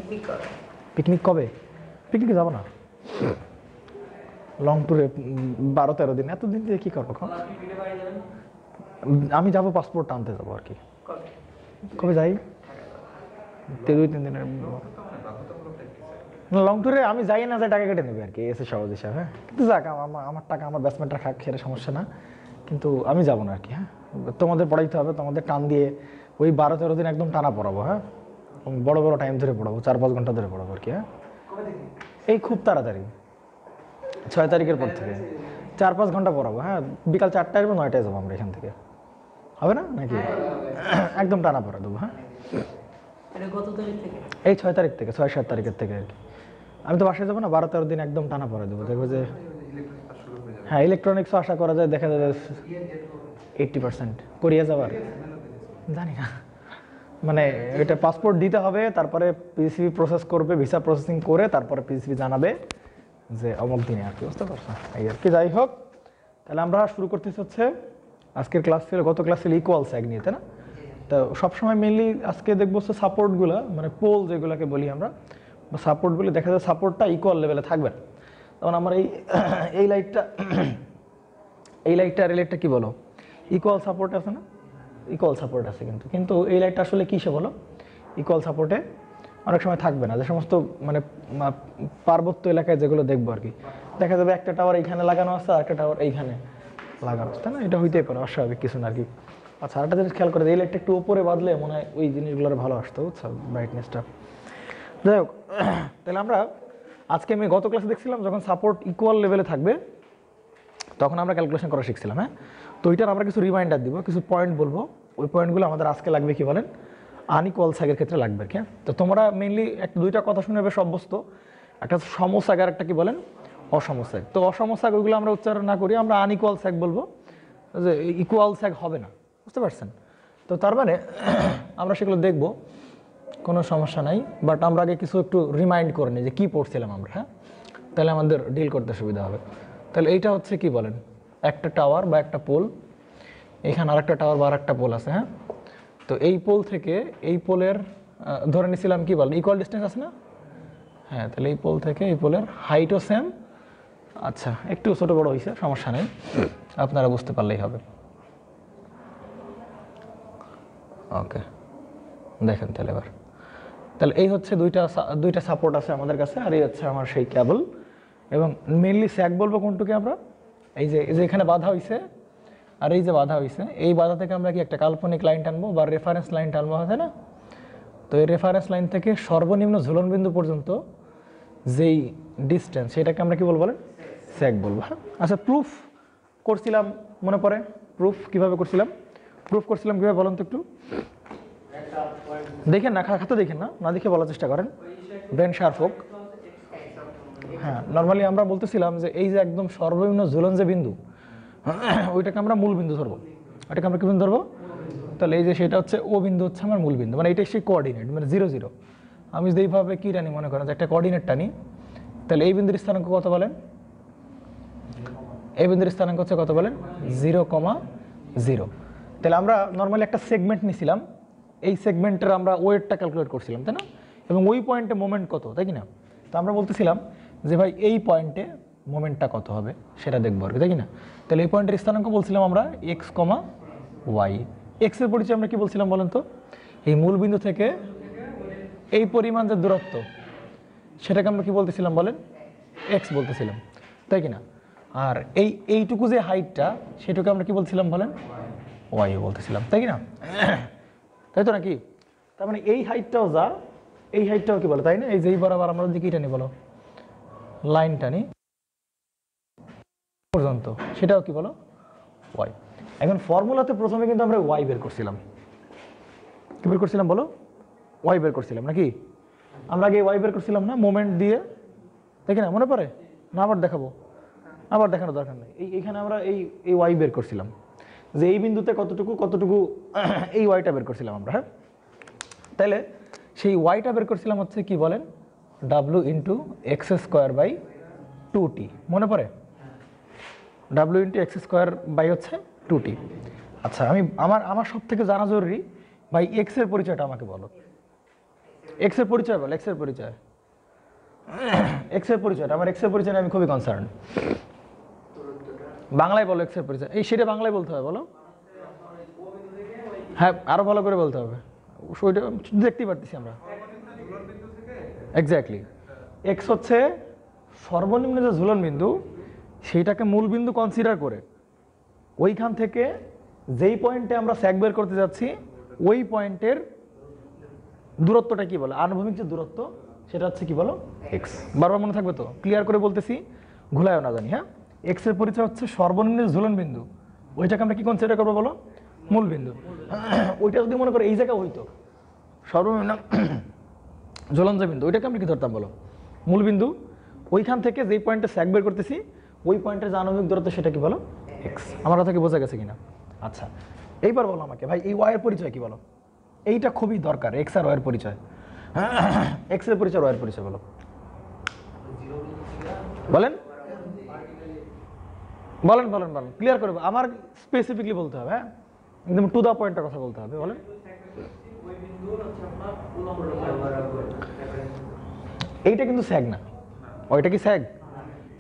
Picnic কবে? পিকনিকে যাবো না, লং ট্যুরে 12-13 দিন, এতদিন দিয়ে কী করবো? আমি যাবো পাসপোর্ট আনতে যাবো আর কি। কবে যাই? 2-3 দিনের লং ট্যুরে আমি যাই না, যাই টাকা কেটে নেবে আর কি, এসে সহজ হিসাব। হ্যাঁ, কিন্তু যাক, আমার টাকা আমার ব্যাটসম্যানটা খাক, সেটা সমস্যা না, কিন্তু আমি যাবো না আর কি। হ্যাঁ, তোমাদের পড়াইতে হবে, তোমাদের টান দিয়ে ওই 12-13 দিন একদম টানা পড়াবো। হ্যাঁ, বড় বড় টাইম ধরে পড়াবো, 4-5 ঘন্টা ধরে পড়াবো আর কি। হ্যাঁ, এই খুব তাড়াতাড়ি 6 তারিখের পর থেকে 4-5 ঘন্টা পড়াবো। হ্যাঁ, বিকাল 4টায় বা 9টায় যাবো আমরা এখান থেকে, হবে না নাকি? একদম টানা পড়া দেবো। হ্যাঁ, এই 6 তারিখ থেকে, 6-7 তারিখের থেকে আর কি। আমি তো বাসায় যাবো না, 12-13 দিন একদম টানা পড়া দেবো। দেখবো যে হ্যাঁ, ইলেকট্রনিক্সও আশা করা যায়, দেখা যাবে 80%। কোরিয়া যাবার জানি না, মানে এটা পাসপোর্ট দিতে হবে, তারপরে পিসিবি প্রসেস করবে, ভিসা প্রসেসিং করে তারপরে পিসিবি জানাবে যে অমুক দিনে আর কি, বুঝতে পারছো? এই আর কি। যাই হোক, তাহলে আমরা শুরু করতেছি হচ্ছে আজকের ক্লাস ছিল, গত ক্লাস ছিল ইকুয়াল স্যাগ নিয়ে, তাই না? তো সবসময় মেনলি আজকে দেখবো হচ্ছে সাপোর্টগুলো, মানে পোল যেগুলোকে বলি আমরা, বা সাপোর্টগুলো দেখা যায় সাপোর্টটা ইকুয়াল লেভেলে থাকবে। তখন আমার এই লাইটটা এই লাইটটা আর এই লাইটটা কী বলো? ইকুয়াল সাপোর্ট আছে না? ইকুয়াল সাপোর্ট আছে, কিন্তু এই লাইটটা আসলে কিসে বলো? ইকুয়াল সাপোর্টে অনেক সময় থাকবে না। যে সমস্ত মানে পার্বত্য এলাকায় যেগুলো দেখবো আর কি, দেখা যাবে একটা টাওয়ার এইখানে লাগানো আছে আর একটা টাওয়ার এইখানে লাগানো আছে, তাই না? এটা হইতেই পারে, অস্বাভাবিক কিছু না আর কি। আচ্ছা, আরেকটা জিনিস খেয়াল করে, এই লাইটটা একটু উপরে বাঁধলে মনে হয় ওই জিনিসগুলোর ভালো আসতো, বুঝছো, ব্রাইটনেসটা। যাই হোক, তাহলে আমরা আজকে আমি গত ক্লাসে দেখছিলাম যখন সাপোর্ট ইকুয়াল লেভেলে থাকবে তখন আমরা ক্যালকুলেশন করা শিখছিলাম। হ্যাঁ, তো ওইটার আমরা কিছু রিমাইন্ডার দিব, কিছু পয়েন্ট বলবো, ওই পয়েন্টগুলো আমাদের আজকে লাগবে কি বলেন, আনইকুয়াল স্যাগের ক্ষেত্রে লাগবে। হ্যাঁ, তো তোমরা মেনলি দুইটা কথা শুনে বেশ অভ্যস্ত, একটা সমস্যাগ আর একটা কি বলেন, অসমস্যাগ। তো অসমস্যাগ ওইগুলো আমরা উচ্চারণ না করি, আমরা আনইকুয়াল স্যাগ বলবো, যে ইকুয়াল স্যাগ হবে না, বুঝতে পারছেন? তো তার মানে আমরা সেগুলো দেখব, কোনো সমস্যা নাই, বাট আমরা আগে কিছু একটু রিমাইন্ড করে নিই যে কী পড়ছিলাম আমরা। হ্যাঁ, তাহলে আমাদের ডিল করতে সুবিধা হবে। তাহলে এইটা হচ্ছে কি বলেন, একটা টাওয়ার বা একটা পোল, এখানে আরেকটা টাওয়ার বা আরেকটা পোল আছে। হ্যাঁ, তো এই পোল থেকে এই পোলের ধরে নিয়েছিলাম কি বলেন, ইকুয়াল ডিস্টেন্স আছে না? হ্যাঁ, তাহলে এই পোল থেকে এই পোলের হাইটও সেম। আচ্ছা, একটু ছোটো বড়ো হয়েছে, সমস্যা নেই, আপনারা বুঝতে পারলেই হবে। ওকে, দেখেন তাহলে এবার, তাহলে এই হচ্ছে দুইটা সাপোর্ট আছে আমাদের কাছে, আর এই হচ্ছে আমার সেই কেবল। এবং মেনলি স্যাগ বলবো কোনটুকে আমরা, এই যে এখানে বাধা হয়েছে আর এই যে বাধা হয়েছে, এই বাধা থেকে আমরা কি একটা কাল্পনিক লাইন টানবো বা রেফারেন্স লাইন টানবো, তাই না? তো এই রেফারেন্স লাইন থেকে সর্বনিম্ন ঝুলন বিন্দু পর্যন্ত যেই ডিস্টেন্স, সেটাকে আমরা কি বলবো বলেন, স্যাগ বলবো। হ্যাঁ, আচ্ছা, প্রুফ করছিলাম মনে পড়ে? প্রুফ কিভাবে করছিলাম কীভাবে বলেন তো একটু? দেখেন না, খাতা দেখেন না দেখে বলার চেষ্টা করেন, ব্রেন শার্প হোক। হ্যাঁ, নর্মালি আমরা বলতেছিলাম যে এই যে একদম সর্বনিম্ন ঝুলন যে বিন্দু, ওইটাকে আমরা মূল বিন্দু ধরবো। ওইটাকে আমরা কি বিন্দু ধরবো? তাহলে এই যে সেটা হচ্ছে ও বিন্দু হচ্ছে আমার মূল বিন্দু, মানে এটাই সেই কোঅর্ডিনেট, মানে 0 0। আমি যদি এইভাবে কী টানি, মনে করেন যে একটা কোঅর্ডিনেট টানি, তাহলে এই বিন্দুর স্থানাঙ্ক কত বলেন? এই বিন্দুর স্থানাঙ্ক হচ্ছে কত বলেন? 0,0। তাহলে আমরা নর্মালি একটা সেগমেন্ট নিছিলাম, এই সেগমেন্টের আমরা ওয়েটটা ক্যালকুলেট করছিলাম, তাই না? এবং ওই পয়েন্টে মোমেন্ট কত, তাই কি না? তো আমরা বলতেছিলাম যে ভাই এই পয়েন্টে মোমেন্টটা কত হবে সেটা দেখবো আর কি, তাই কি না? তাহলে এই পয়েন্টের স্থানাঙ্ক বলছিলাম আমরা x,y। এক্সের পরিচয় আমরা কি বলছিলাম বলেন তো? এই মূল বিন্দু থেকে এই পরিমাণ যে দূরত্ব, সেটাকে আমরা কি বলতেছিলাম বলেন? এক্স বলতেছিলাম, তাই কি না? আর এইটুকু যে হাইটটা, সেটুকু আমরা কি বলছিলাম বলেন? ওয়াই বলতেছিলাম, তাই কি না? তাই তো নাকি? তার মানে এই হাইটটাও যা, এই হাইটটাও কি বলে, তাই না? এই যেই বরাবর আমরা যদি কি টানি বলো, লাইন টানি পর্যন্ত, সেটাও কি বলো? ওয়াই। এখন ফর্মুলাতে প্রথমে কিন্তু আমরা ওয়াই বের করছিলাম। কি বের করছিলাম বলো? ওয়াই বের করছিলাম নাকি? আমরা আগে ওয়াই বের করছিলাম না, মোমেন্ট দিয়ে, দেখি না, মনে পড়ে না? আবার দেখাবো, আবার দেখানোর দরকার নেই। এইখানে আমরা এই ওয়াই বের করছিলাম, যে এই বিন্দুতে কতটুকু এই ওয়াইটা বের করছিলাম আমরা। হ্যাঁ, তাহলে সেই ওয়াইটা বের করছিলাম হচ্ছে কি বলেন, ডাব্লিউ ইন্টু x²/2t, মনে পড়ে? ডাব্লিউ ইন্টু x² হচ্ছে 2t। আচ্ছা, আমার সব থেকে জানা জরুরি ভাই, এক্সের পরিচয়টা আমাকে বলো। এক্স এর পরিচয় বল, এক্স এর পরিচয়, এক্স এর পরিচয়, আমার এক্স এর পরিচয় নিয়ে আমি খুবই কনসার্ন। বাংলায় বলো এক্স এর পরিচয়, এই সেটা বাংলায় বলতে হবে, বলো। হ্যাঁ আরো ভালো করে বলতে হবে, ওইটা দেখতেই পারতেছি আমরা। এক্স্যাক্টলি, এক্স হচ্ছে সর্বনিম্ন যে ঝুলন বিন্দু, সেইটাকে মূল বিন্দু কনসিডার করে ওইখান থেকে যেই পয়েন্টে আমরা স্যাগ বের করতে যাচ্ছি ওই পয়েন্টের দূরত্বটা কি বলে, আনুভূমিক যে দূরত্ব সেটা হচ্ছে কি বলো, এক্স। বারবার মনে থাকবে তো, ক্লিয়ার করে বলতেছি, ঘুলায়ও না জানি। হ্যাঁ, এক্স এর পরিচয় হচ্ছে সর্বনিম্ন ঝুলন বিন্দু, ওইটাকে আমরা কি কনসিডার করবো বলো, মূল বিন্দু। ওইটা যদি মনে করো এই জায়গা হইতো সর্বনিম্ন ঝুলন যে বিন্দু, ওইটাকে আমরা কি ধরতাম বলো, মূল বিন্দু। ওইখান থেকে যেই পয়েন্টে স্যাগ বের করতেছি ওই পয়েন্টের যে আনুভূমিক দূরত্ব সেটা কি বলো, এক্স। আমার কথা কি বোঝা গেছে কিনা? আচ্ছা, এইবার বলো আমাকে ভাই এই ওয়াই এর পরিচয় কি বলো, এইটা খুবই দরকার, এক্স আর ওয়াই এর পরিচয়। এক্স এর পরিচয়, ওয়াই এর পরিচয় বলো, বলেন বলেন বলেন বলেন, ক্লিয়ার করে আমার স্পেসিফিকলি বলতে হবে। হ্যাঁ, একদম টু দা পয়েন্টের কথা বলতে হবে, বলেন। এইটা কিন্তু স্যাগ না, ওইটা কি স্যাগ?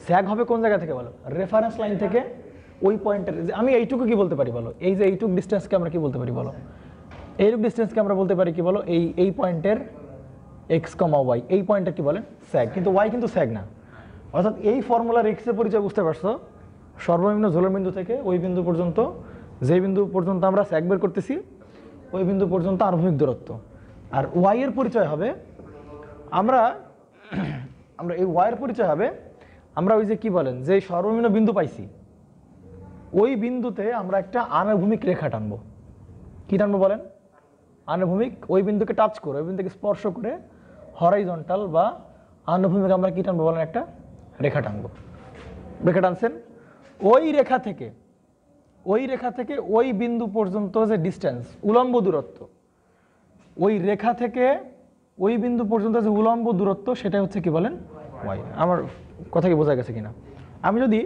স্যাগ হবে কোন জায়গা থেকে বলো, রেফারেন্স লাইন থেকে ওই পয়েন্টের, আমি এইটুকু কি বলতে পারি বলো, এই যে এইটুক ডিস্টেন্সকে আমরা কি বলতে পারি বলো, এইটুক ডিস্টেন্সকে আমরা বলতে পারি কি বলো, এই পয়েন্টের এক্স কমা ওয়াই, এই পয়েন্টটা কি বলেন স্যাগ, কিন্তু ওয়াই কিন্তু স্যাগ না। অর্থাৎ এই ফর্মুলার এক্স এর পরিচয় বুঝতে পারছো, সর্বনিম্ন ঝোলন বিন্দু থেকে ওই বিন্দু পর্যন্ত, যে বিন্দু পর্যন্ত আমরা স্যাগ বের করতেছি ওই বিন্দু পর্যন্ত আনুভূমিক দূরত্ব। আর ওয়াই এর পরিচয় হবে, আমরা এই ওয়াই এর পরিচয় হবে, আমরা ওই যে কি বলেন যে সর্বনিম্ন বিন্দু পাইছি ওই বিন্দুতে আমরা একটা আনুভূমিক রেখা টানবো। কি টানবো বলেন, আনুভূমিক, ওই বিন্দুকে টাচ করে, ওই বিন্দুকে স্পর্শ করে হরাইজন্টাল বা আনুভূমিক আমরা কি টানবো বলেন, একটা রেখা টানবো। রেখা টানছেন, ওই রেখা থেকে ওই বিন্দু পর্যন্ত যে ডিস্টেন্স, উলম্ব দূরত্ব, ওই রেখা থেকে ওই বিন্দু পর্যন্ত যে উলম্ব দূরত্ব সেটা হচ্ছে কি বলেন, ওয়াই। আমার কথা কি বোঝা গেছে কিনা? আমি যদি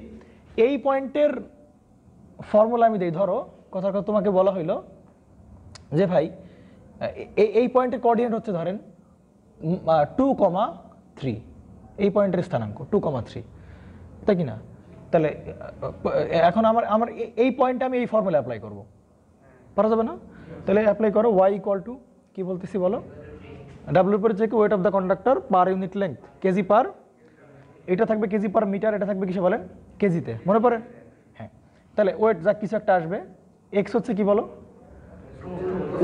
এই পয়েন্টের ফর্মুলা আমি দেই, ধরো কথার কথা তোমাকে বলা হইলো যে ভাই এই পয়েন্টের কোঅর্ডিনেট হচ্ছে ধরেন 2,3, এই পয়েন্টের স্থানাঙ্ক 2,3, তাই কি না? তাহলে এখন আমার এই পয়েন্টে আমি এই ফর্মুলা অ্যাপ্লাই করব, পারা যাবে না? তাহলে অ্যাপ্লাই করো, ওয়াই ইকুয়াল টু কি বলতেছি বলো, ডাব্লিউ পরে check weight of the conductor per unit length KG per, এটা থাকবে কেজি পার মিটার, এটা থাকবে কিসে বলেন, কেজিতে, মনে পড়ে? হ্যাঁ, তাহলে ওয়েট যা কিছু একটা আসবে, এক্স হচ্ছে কি বলো,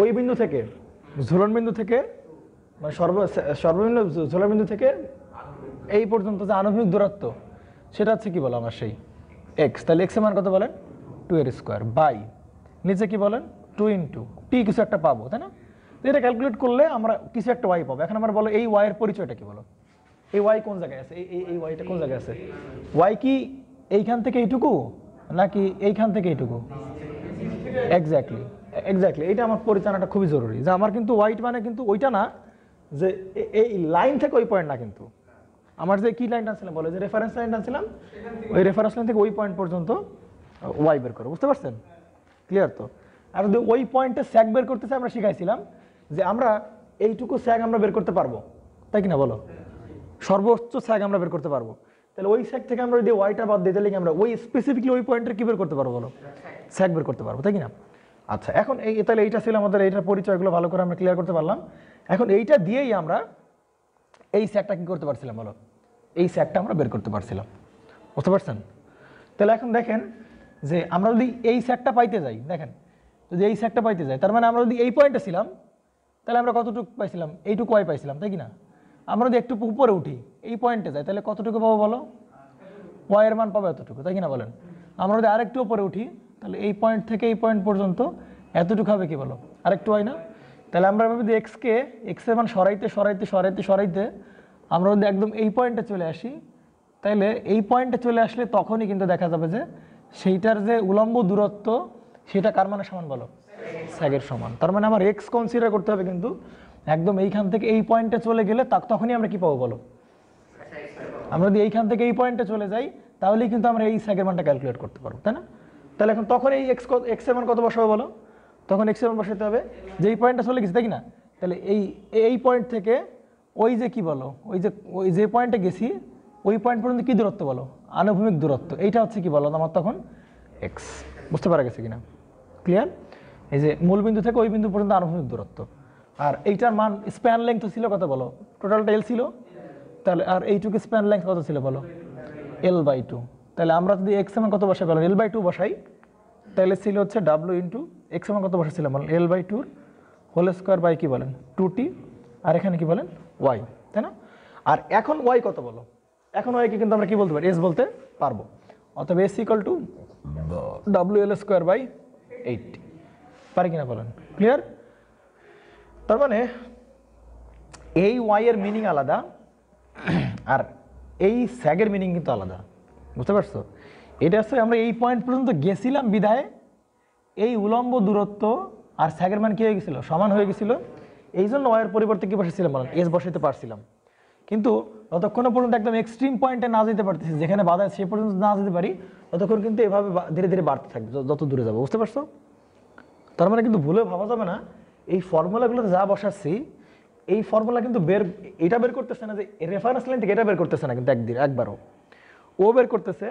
ওই বিন্দু থেকে ঝুলন বিন্দু থেকে মানে সর্বনিম্ন ঝুলন বিন্দু থেকে এই পর্যন্ত যে আনুভূমিক দূরত্ব সেটা হচ্ছে কি বলো আমার সেই এক্স। তাহলে এক্স এর মান কত বলেন, 2r² বাই নিচে কি বলেন 2 ইন্টু টি কিছু একটা পাবো, তাই না? এটা ক্যালকুলেট করলে আমরা কিছু একটা ওয়াই পাবো। এখন আমরা বলো এই ওয়াই এর পরিচয়টা কি বলো, এই ওয়াই কোন জায়গায় আছে, এই ওয়াইটা কোন জায়গায় আছে? ওয়াই কি এইখান থেকে এইটুকু নাকি এইখান থেকে এইটুকু? এক্স্যাক্টলি, এটা আমার পরিচালনাটা খুবই জরুরি, যে আমার কিন্তু ওয়াইট মানে কিন্তু ওইটা না যে এই লাইন থেকে ওই পয়েন্ট না, কিন্তু আমার যে কি লাইন টানছিলাম বলে, যে রেফারেন্স লাইন টানছিলাম, ওই রেফারেন্স লাইন থেকে ওই পয়েন্ট পর্যন্ত ওয়াই বের করো, বুঝতে পারছেন? ক্লিয়ার তো? আর যদি ওই পয়েন্টে স্যাগ বের করতেছে, আমরা শিখাইছিলাম যে আমরা এইটুকু স্যাগ আমরা বের করতে পারবো, তাই কিনা বলো, সর্বোচ্চ স্যাগ আমরা বের করতে পারবো। তাহলে ওই স্যাগ থেকে আমরা যদি ওয়াইটা বাদ দিতে লিখে আমরা ওই স্পেসিফিকলি ওই পয়েন্টের কি বের করতে পারবো বলো, স্যাগ বের করতে পারবো, তাই কিনা? আচ্ছা, এখন তাহলে এইটা ছিল আমাদের, এইটার পরিচয়গুলো ভালো করে আমরা ক্লিয়ার করতে পারলাম। এখন এইটা দিয়েই আমরা এই স্যাগটা কি করতে পারছিলাম বলো, এই স্যাগটা আমরা বের করতে পারছিলাম, বুঝতে পারছেন? তাহলে এখন দেখেন যে আমরা যদি এই স্যাগটা পাইতে যাই, দেখেন যদি এই স্যাগটা পাইতে যাই, তার মানে আমরা যদি এই পয়েন্টে ছিলাম তাহলে আমরা কতটুকু পাইছিলাম, এইটুকু ওয়াই পাইছিলাম, তাই কিনা? আমরা যদি একটু উপরে উঠি এই পয়েন্টে যাই তাহলে কতটুকু পাবো বলো, ওয়াই এর মান পাবো এতটুকু, তাই কিনা বলেন? আমরা যদি আরেকটু উপরে উঠি তাহলে এই পয়েন্ট থেকে এই পয়েন্ট পর্যন্ত এতটুকু হবে কি বলো, আরেকটু ওয়াই না? তাহলে আমরা যদি এক্স এর মান সরাইতে আমরা যদি একদম এই পয়েন্টে চলে আসি, তাহলে এই পয়েন্টে চলে আসলে তখনই কিন্তু দেখা যাবে যে সেইটার যে উলম্ব দূরত্ব সেটা কার মানের সমান বলো, স্যাগের সমান। তার মানে আমার এক্স কনসিডার করতে হবে, কিন্তু একদম এইখান থেকে এই পয়েন্টে চলে গেলে তখনই আমরা কি পাবো বলো, আমরা যদি এইখান থেকে এই পয়েন্টে চলে যাই তাহলেই কিন্তু আমরা এই স্যাগের মানটা ক্যালকুলেট করতে পারবো, তাই না? তাহলে এখন তখন এই এক্স এর মান কত বসাবো বলো, তখন এক্স এর মান বসাতে হবে যে এই পয়েন্টটা চলে গেছে, তাই না? তাহলে এই পয়েন্ট থেকে ওই যে কি বলো, ওই যে পয়েন্টে গেছি ওই পয়েন্ট পর্যন্ত কি দূরত্ব বলো, আনুভূমিক দূরত্ব। এইটা হচ্ছে কি বলো আমার তখন এক্স। বুঝতে পারা গেছে কিনা? ক্লিয়ার? এই যে মূল বিন্দু থেকে ওই বিন্দু পর্যন্ত আনুভূমিক দূরত্ব। আর এইটার মান স্প্যান লেংথ ছিল কত বলো, টোটালটা এল ছিল, তাহলে আর এইটুকু স্প্যান লেংথ কত ছিল বলো, L/2। তাহলে আমরা যদি এক্স এর মান কত বসাই বলো, L/2 বসাই, তাহলে ছিল হচ্ছে W ইন্টু এক্স এর মান কত বসাইছিলাম বলো, L/2 হোল স্কোয়ার বাই কি বলেন 2t, আর এখানে কি বলেন ওয়াই, তাই না? আর এখন ওয়াই কত বলো, এখন ওয়াইকে কিন্তু আমরা কি বলতে পারি, এস বলতে পারবো। অতএব এস ইকুয়াল টু WL²/8 পারি কিনা বলেন? ক্লিয়ার? তার মানে এই ওয়াই এর মিনিং আলাদা আর এই স্যাগের মিনিং কিন্তু আলাদা। বুঝতে পারছো? এটা হচ্ছে আমরা এই পয়েন্ট পর্যন্ত গেছিলাম বিধায় এই উলম্ব দূরত্ব আর স্যাগের মান কি হয়ে গেছিল, সমান হয়ে গেছিল। এই জন্য ওয়াইয়ের পরিবর্তে কি বসেছিলাম বলেন, এস বসাইতে পারছিলাম। কিন্তু যতক্ষণ পর্যন্ত একদম এক্সট্রিম পয়েন্টে না যেতে পারতেছি, যেখানে বাধা সে পর্যন্ত না যেতে পারি, ততক্ষণ কিন্তু এভাবে ধীরে ধীরে বাড়তে থাকবে যত দূরে যাবো। বুঝতে পারছো? তার মানে কিন্তু ভুলে ভাবা যাবে না এই ফর্মুলাগুলোতে যা বসাচ্ছি এই ফর্মুলা কিন্তু এটা বের করতেছে না যে রেফারেন্স লাইন থেকে, এটা বের করতেছে না কিন্তু একবারও। ও বের করতেছে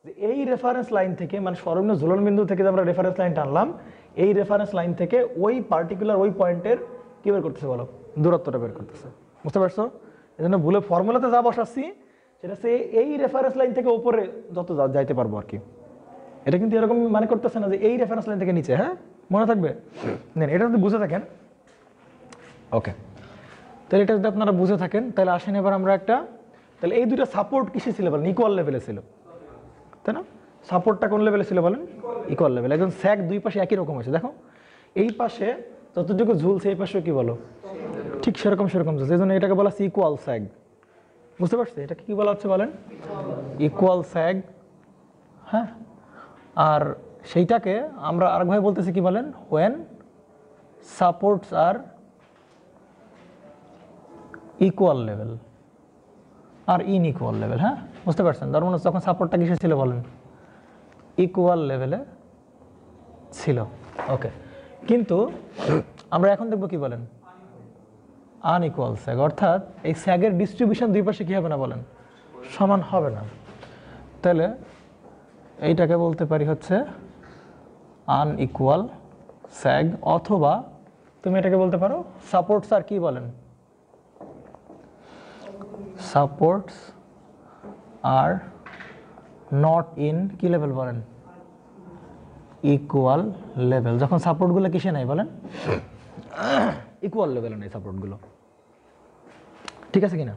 যে এই রেফারেন্স লাইন থেকে, মানে সর্বনিম্ন ঝুলন বিন্দু থেকে যে আমরা রেফারেন্স লাইন টানলাম, এই রেফারেন্স লাইন থেকে ওই পার্টিকুলার ওই পয়েন্টের কি বের করতেছে বলো, দূরত্বটা বের করতেছে। বুঝতে পারছো? এই জন্য ভুলে ফর্মুলাতে যা বসাচ্ছি সেটা হচ্ছে এই রেফারেন্স লাইন থেকে উপরে যত যাইতে পারবো আর কি। এটা কিন্তু এরকম মানে করতেছে না যে এই রেফারেন্স লাইন থেকে নিচে। হ্যাঁ, মনে থাকবে? নেন, এটা যদি বুঝে থাকেন, ওকে। তাহলে এটা যদি আপনারা বুঝে থাকেন, তাহলে আসেন এবার আমরা একটা, তাহলে এই দুটো সাপোর্ট কিসে ছিল বলেন, ইকুয়াল লেভেলে ছিল, তাই না? সাপোর্টটা কোন লেভেলে ছিল বলেন, ইকুয়াল লেভেল। একদম স্যাগ দুই পাশে একই রকম হয়েছে। দেখো এই পাশে যতটুকু ঝুলছে এই পাশেও কি বলো, ঠিক সেরকম ঝুলছে। এই জন্য এটাকে বলা হচ্ছে ইকুয়াল স্যাগ। বুঝতে পারছি? এটা কি বলা হচ্ছে বলেন, ইকুয়াল স্যাগ। হ্যাঁ, আর সেইটাকে আমরা আরেকভাবে বলতেছি কি বলেন, when supports are equal level আর ইনইকুয়াল লেভেল। হ্যাঁ, বুঝতে পারছেন? তার মানে যখন সাপোর্টটা কিসে ছিল বলেন, ইকুয়াল লেভেলে ছিল। ওকে, কিন্তু আমরা এখন দেখবো কি বলেন, আনইকুয়াল স্যাগ, অর্থাৎ এই স্যাগের ডিস্ট্রিবিউশন দুই পাশে কি হবে না বলেন, সমান হবে না। তাহলে এইটাকে বলতে পারি হচ্ছে আনইকুয়াল স্যাগ, অথবা তুমি এটাকে বলতে পারো সাপোর্টস আর কি বলেন, সাপোর্টস আর নট ইন কি লেভেল বলেন, ইকুয়াল লেভেল। যখন সাপোর্টগুলো কিসে নাই বলেন, ইকুয়াল লেভেলে নেই সাপোর্টগুলো। ঠিক আছে কিনা?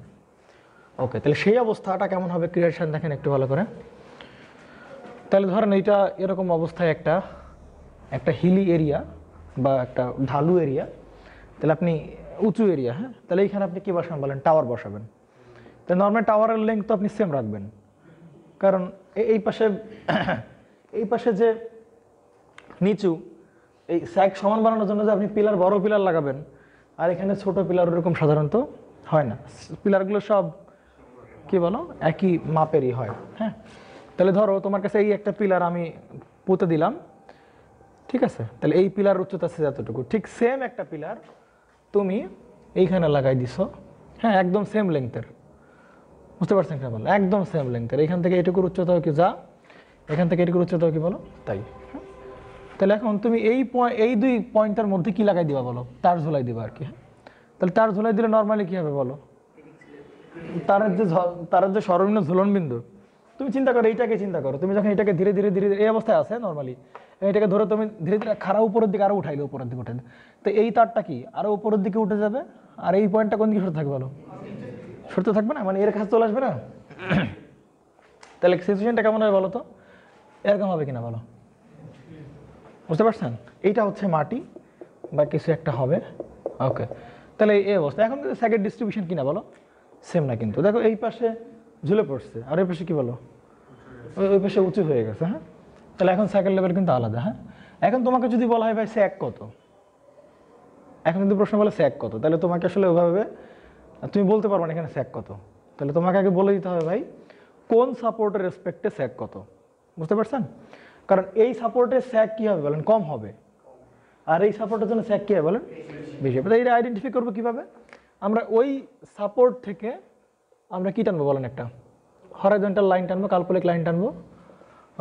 ওকে, তাহলে সেই অবস্থাটা কেমন হবে ক্রিয়েশন দেখেন একটু ভালো করে। তাহলে ধরেন এইটা এরকম অবস্থায় একটা হিলি এরিয়া বা একটা ঢালু এরিয়া, তাহলে আপনি উঁচু এরিয়া, হ্যাঁ, তাহলে এইখানে আপনি কি বসাবেন বলেন, টাওয়ার বসাবেন। তাহলে নর্মাল টাওয়ারের লেন্থ তো আপনি সেম রাখবেন, কারণ এই পাশে যে নিচু, এই স্যাগ সমান বানানোর জন্য যে আপনি পিলার, বড় পিলার লাগাবেন, আর এখানে ছোট পিলার ওরকম সাধারণত হয় না। পিলারগুলো সব কি বলো একই মাপেরই হয়। হ্যাঁ, তাহলে ধরো তোমার কাছে এই একটা পিলার আমি পুঁতে দিলাম, ঠিক আছে? তাহলে এই পিলার উচ্চতা আছে যতটুকু, ঠিক সেম একটা পিলার তুমি এইখানে লাগাই দিছো। হ্যাঁ, একদম সেম লেংথের। বুঝতে পারছেন কিনা বলো, একদম সেম লেংথের। এইখান থেকে এইটুকুর উচ্চতাও কি যা, এখান থেকে এইটুকুর উচ্চতাও কি বলো তাই। তাহলে এখন তুমি এই দুই পয়েন্টের মধ্যে কি লাগাই দিবা বলো, তার ঝুলাই দিবা আর কি। তাহলে তার ঝুলাই দিলে নর্মালি কি হবে বলো, তারের যে সর্বনিম্ন ঝুলন বিন্দু, তুমি চিন্তা করো, এইটাকে চিন্তা করো, তুমি যখন এটাকে ধীরে ধীরে ধীরে এই অবস্থায় আছে নর্মালি, এটাকে ধরো তুমি ধীরে ধীরে খাড়া উপরের দিকে আরো উঠাইলে, উপরের দিকে উঠে, তো এই তারটা কি আরো উপরের দিকে উঠে যাবে, আর এই পয়েন্টটা কোন দিকে সরতে থাকবে বলো, সরতে থাকবে না, মানে এর কাছে চলে আসবে না। তাহলে সিচুয়েশনটা কেমন হবে বলো তো, এরকম হবে কিনা বলো। বুঝতে পারছেন? এইটা হচ্ছে মাটি বা কিছু একটা হবে। ওকে, তাহলে এই অবস্থা। এখন স্যাগের ডিস্ট্রিবিউশন কিনা বলো, সেম না কিন্তু। দেখো এই পাশে ঝুলে পড়ছে, আর এই পাশে কি বলো, ওই পাশে উঁচু হয়ে গেছে। হ্যাঁ, তাহলে এখন স্যাগের লেভেল কিন্তু আলাদা। হ্যাঁ, এখন তোমাকে যদি বলা হয় ভাই স্যাগ কত, এখন যদি প্রশ্ন বলে স্যাগ কত, তাহলে তোমাকে আসলে ওইভাবে তুমি বলতে পারবে না এখানে স্যাগ কত। তাহলে তোমাকে আগে বলে দিতে হবে ভাই কোন সাপোর্টের রেসপেক্টে স্যাগ কত। বুঝতে পারছেন? কারণ এই সাপোর্টের স্যাগ কি হবে বলেন, কম হবে, আর এই সাপোর্টের জন্য স্যাগ কি হবে বলেন, বেশি হবে। এটা আইডেন্টিফাই করবো কিভাবে, আমরা ওই সাপোর্ট থেকে আমরা কি টানবো বলেন, একটা হরাইজন্টাল লাইন টানবো, কাল্পনিক লাইন টানবো,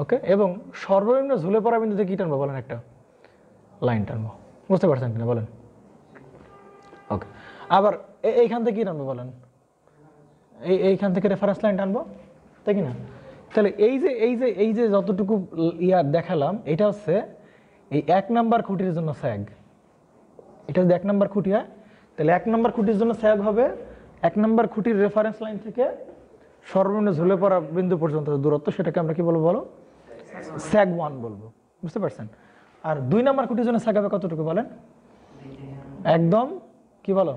ওকে, এবং সর্বনিম্ন ঝুলে পড়া বিন্দুতে কি টানবো বলেন, একটা লাইন টানবো। বুঝতে পারছেন কিনা বলেন? ওকে, আবার এইখান থেকে কি টানবো বলেন, এইখান থেকে রেফারেন্স লাইন টানবো, তাই কি না? তাহলে এই যে যতটুকু ইয়ার দেখালাম, এটা হচ্ছে এই 1 নাম্বার খুঁটির জন্য স্যাগ। এটা যদি 1 নাম্বার খুঁটি হয়, তাহলে 1 নাম্বার খুঁটির জন্য স্যাগ হবে 1 নাম্বার খুঁটির রেফারেন্স লাইন থেকে সর্বনিম্ন ঝুলে পড়া বিন্দু পর্যন্ত দূরত্ব, সেটাকে আমরা কি বলবো বলো, স্যাগ 1 বলবো। বুঝতে পারছেন? আর 2 নাম্বার খুঁটির জন্য স্যাগ হবে কতটুকু বলেন, একদম কি বলো,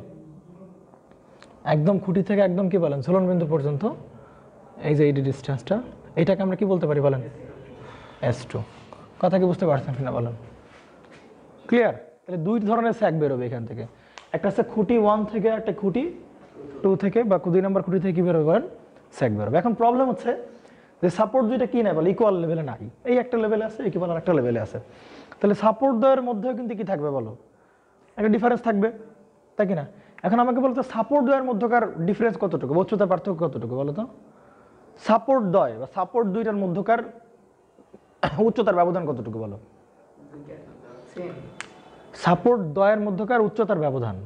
একদম খুঁটি থেকে একদম কি বলেন ঝুলন বিন্দু পর্যন্ত, এই যে এই ডিস্টেন্সটা, এটাকে আমরা কি বলতে পারি বলেন, S2। কথা কি বুঝতে পারছেন কিনা বলেন? ক্লিয়ার? তাহলে 2 ধরনের স্যাগ বেরোবে এখান থেকে, একটা হচ্ছে খুঁটি 1 থেকে, একটা খুঁটি 2 থেকে, বা 2 নাম্বার খুঁটি থেকে কি বেরোবে বলেন, স্যাগ বেরোবে। এখন প্রবলেম হচ্ছে যে সাপোর্ট দুইটা কি নাই বলে, ইকুয়াল লেভেলে নাই, এই একটা লেভেলে আছে, ইকুয়াল একটা লেভেলে আছে। তাহলে সাপোর্ট দ্বয়ের মধ্যেও কিন্তু কি থাকবে বলো, একটা ডিফারেন্স থাকবে, তাই কি না? এখন আমাকে বলতো সাপোর্ট দ্বয়ের মধ্যকার ডিফারেন্স কতটুকু, উচ্চতার পার্থক্য কতটুকু বলো তো? সাপোর্ট দ্বয় বা সাপোর্ট দুইটার মধ্যকার উচ্চতার ব্যবধান কতটুকু বলো? সাপোর্ট দ্বয়ের মধ্যকার উচ্চতার ব্যবধান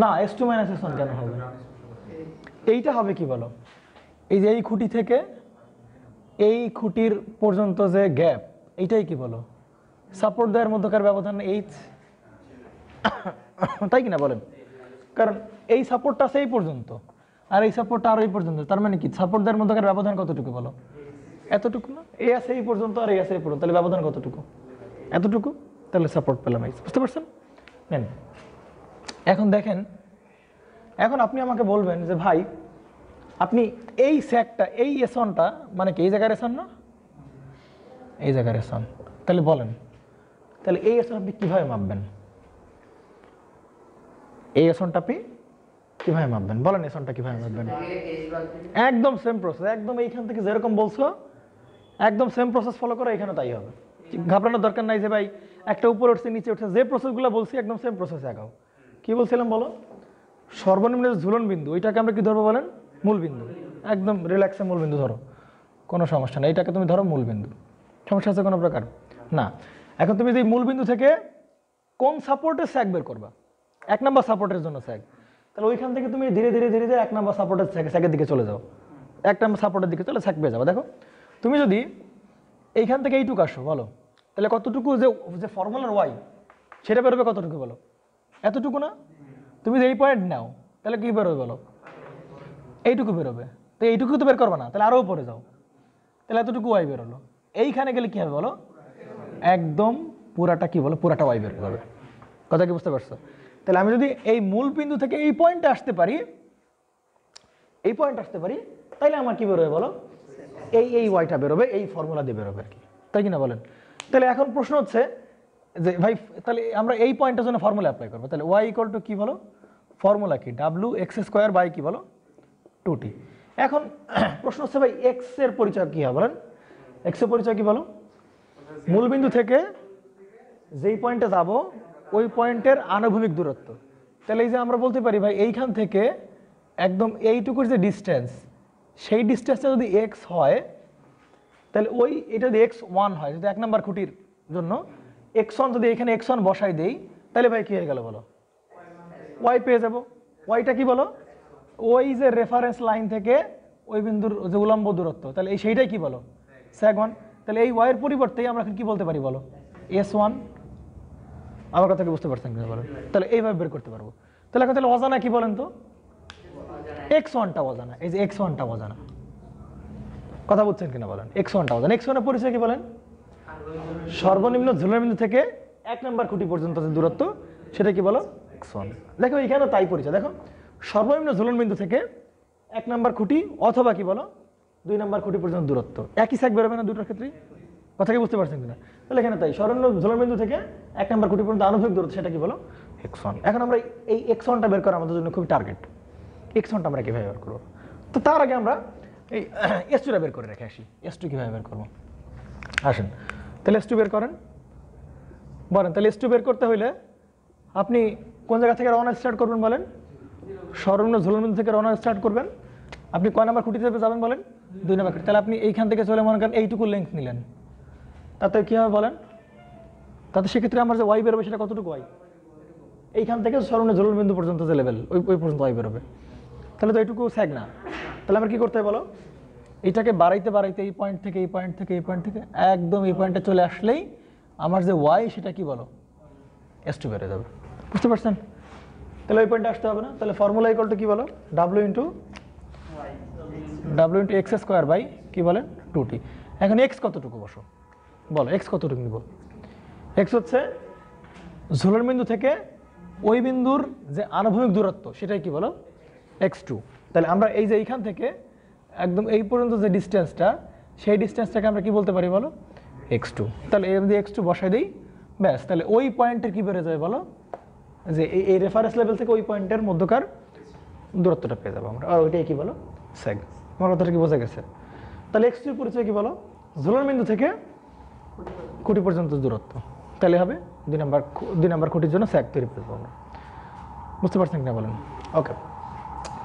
না, S2 - S1 কেন হবে? এইটা হবে কি বলো, এই যে এই খুঁটি থেকে এই খুঁটির পর্যন্ত যে গ্যাপ, এইটাই কি বলো, সাপোর্ট দ্বয়ের মধ্যকার ব্যবধান H, তাই কিনা বলেন? কারণ এই সাপোর্টটা আছে এই পর্যন্ত, আর এই সাপোর্টটা আর এই পর্যন্ত, তার মানে কি সাপোর্ট দ্বয়ের মধ্যকার ব্যবধান কতটুকু বলো, এতটুকু না? এই আছে এই পর্যন্ত আর এই আছে এই পর্যন্ত, তাহলে ব্যবধান কতটুকু, এতটুকু। তাহলে সাপোর্ট পেলাম এই, বুঝতে পারছেন? নেন এখন দেখেন, এখন আপনি আমাকে বলবেন যে ভাই আপনি এই স্যাগটা, এই S1টা মানে কি এই জায়গার S1 না, এই জায়গার S1, তাহলে বলেন তাহলে এই S1 আপনি কিভাবে মাপবেন, এই S1টা আপনি কিভাবে মাপবেন বলেন, S1টা কিভাবে মাপবেন? একদম সেম প্রসেস, একদম এইখান থেকে যেরকম বলছো একদম সেম প্রসেস ফলো করো, এখানে তাই হবে। ঘাবড়ানোর দরকার নাই যে ভাই একটা উপরে উঠছে নিচে উঠছে, যে প্রসেসগুলো বলছি একদম সেম প্রসেস আগাও। কি বলছিলাম বলো, সর্বনিম্ন ঝুলন বিন্দু, ওইটাকে আমরা কি ধরবো বলেন, মূল বিন্দু। একদম রিল্যাক্সে মূল বিন্দু ধরো, কোনো সমস্যা নেই, এটাকে তুমি ধরো মূল বিন্দু। সমস্যা আছে কোনো প্রকার না? এখন তুমি যে মূল বিন্দু থেকে কোন সাপোর্টে স্যাগ বের করবা, 1 নাম্বার সাপোর্টের জন্য স্যাগ, তাহলে ওইখান থেকে তুমি ধীরে ধীরে ধীরে ধীরে 1 নাম্বার সাপোর্টের স্যাগের দিকে চলে যাও, 1 নাম্বার সাপোর্টের দিকে চলে স্যাগ পেয়ে যাবো। দেখো তুমি যদি এইখান থেকে এইটুকু আসো বলো, তাহলে কতটুকু যে ফর্মুলার ওয়াই সেটা বেরোবে কতটুকু বলো, এতটুকু না? তুমি যে এই পয়েন্ট নাও তাহলে কি বেরোবে বলো, এইটুকু বেরোবে। তো এইটুকু তো বের করবে না, তাহলে আরও উপরে যাও, তাহলে এতটুকু ওয়াই বেরোলো। এইখানে গেলে কি হবে বলো, একদম পুরাটা কি বলো, পুরাটা ওয়াই বের যাবে। কথা কি বুঝতে পারছো? তাহলে আমি যদি এই মূল বিন্দু থেকে এই পয়েন্টে আসতে পারি, এই পয়েন্ট আসতে পারি, তাইলে আমার কি বেরোবে বলো, এই ওয়াইটা বেরোবে, এই ফর্মুলা দিয়ে বেরোবে আর কি, তাই কিনা বলেন? তাহলে এখন প্রশ্ন হচ্ছে যে ভাই তাহলে আমরা এই পয়েন্টের জন্য ফর্মুলা অ্যাপ্লাই করবো, তাহলে ওয়াই ইকুয়াল টু কি বলো, ফর্মুলা কি, WX² বাই কি বলো 2T। এখন প্রশ্ন হচ্ছে ভাই এক্স এর পরিচয় কি হবে বলেন, এক্স এর পরিচয় কি বলো, মূলবিন্দু থেকে যেই পয়েন্টে যাব ওই পয়েন্টের আনুভূমিক দূরত্ব। তাহলে এই যে আমরা বলতে পারি ভাই এইখান থেকে একদম এইটুকুর যে ডিস্টেন্স, সেই ডিস্টেন্সটা যদি এক্স হয়, তাহলে ওই এটা যদি x1 হয়, যদি 1 নাম্বার খুঁটির জন্য x1 যদি এখানে x1 বসাই দেই, তাহলে ভাই কি হয়ে গেল বলো, ওয়াই পেয়ে যাব। ওয়াইটা কি বলো, ওই যে রেফারেন্স লাইন থেকে ওই বিন্দুর যে উলম্ব দূরত্ব, তাহলে এই সেইটাই কি বলো, sag1। তাহলে এই ওয়াইয়ের পরিবর্তে আমরা এখন কি বলতে পারি বলো, s1। আমার কথা কি বুঝতে পারছেন কিনা বলেন? তাহলে এইভাবে বের করতে পারবো। তাহলে এখন তাহলে অজানা কি বলেন তো, x1টা অজানা, এই যে x1টা অজানা, কথা বুঝছেন কিনা বলেন, x1টা অজানা। x1 এর পরিচয় কি বলেন, সর্বনিম্ন ঝুলন বিন্দু থেকে 1 নাম্বার খুঁটি পর্যন্ত যে দূরত্ব সেটা কি বলো, x1। দেখো এখানে তাই পরিচয়, দেখো সর্বনিম্ন ঝুলন বিন্দু থেকে 1 নাম্বার খুঁটি অথবা কি বলো 2 নাম্বার খুঁটি পর্যন্ত দূরত্ব, একই স্যাগ বেরোবে না দুটোর ক্ষেত্রেই, কথা কি বুঝতে পারছেন কিনা? তাহলে এখানে তাই সর্বনিম্ন ঝুলন বিন্দু থেকে 1 নাম্বার খুঁটি পর্যন্ত আনুভূমিক দূরত্ব সেটা কি বলো, x1। এখন আমরা এই x1টা বের করা আমাদের জন্য খুব টার্গেট, x1টা আমরা কিভাবে বের করবো? তো তার আগে আমরা এই s2টা বের করে রেখে আসি। s2 কিভাবে বের করবো আসেন, তাহলে s2 বের করেন বলেন। তাহলে s2 বের করতে হইলে আপনি কোন জায়গা থেকে রওনা স্টার্ট করবেন বলেন? সর্বনিম্ন ঝুলনবিন্দু থেকে রওনা স্টার্ট করবেন। আপনি কয় নাম্বার খুঁটিতে যাবেন বলেন? 2 নাম্বার খুঁটি। তাহলে আপনি এইখান থেকে চলে মনে করেন এইটুকু লেন্থ নিলেন, তাতে কী হবে বলেন? তাতে সেক্ষেত্রে আমার যে ওয়াই বেরোবে সেটা কতটুকু ওয়াই? এইখান থেকে সর্বনিম্ন ঝুলনবিন্দু পর্যন্ত যে লেভেল ওই পর্যন্ত ওয়াই বেরোবে। তাহলে তো এইটুকু স্যাগ না। তাহলে আমরা কী করতে হবে বলো? এইটাকে বাড়াইতে বাড়াইতে এই পয়েন্ট থেকে এই পয়েন্ট থেকে এই পয়েন্ট থেকে একদম এই পয়েন্টে চলে আসলেই আমার যে ওয়াই সেটা কি বলো? S2 বেড়ে যাবে। বুঝতে পারছেন? তাহলে ওই পয়েন্টে আসতে হবে না। তাহলে ফর্মুলা ইকুয়াল টু কি বলো? W into x square by কি বলেন 2t। এখন এক্স কতটুকু বসো বলো, এক্স কতটুকু নিব? এক্স হচ্ছে ঝুলন বিন্দু থেকে ওই বিন্দুর যে আনুভূমিক দূরত্ব সেটাই কি বলো? x2। তাহলে আমরা এই যে এইখান থেকে একদম এই পর্যন্ত যে ডিস্টেন্সটা সেই ডিস্টেন্সটাকে আমরা কি বলতে পারি বলো? x2। তাহলে এই যদি x2 বসাই দিই ব্যাস, তাহলে ওই পয়েন্টের কি বেড়ে যাবে বলো? যে এই রেফারেন্স লেভেল থেকে ওই পয়েন্টের মধ্যকার দূরত্বটা পেয়ে যাবো আমরা, আর ওইটাই কি বলো? স্যাগ। আমার কথাটা কি বোঝা গেছে? তাহলে x2 পরিচয় কি বলো? ঝুলন বিন্দু থেকে খুঁটি পর্যন্ত দূরত্ব। তাহলে হবে 2 নাম্বার খুঁটির জন্য স্যাগ তৈরি করবো আমরা। বুঝতে পারছেন কিনা বলেন? ওকে,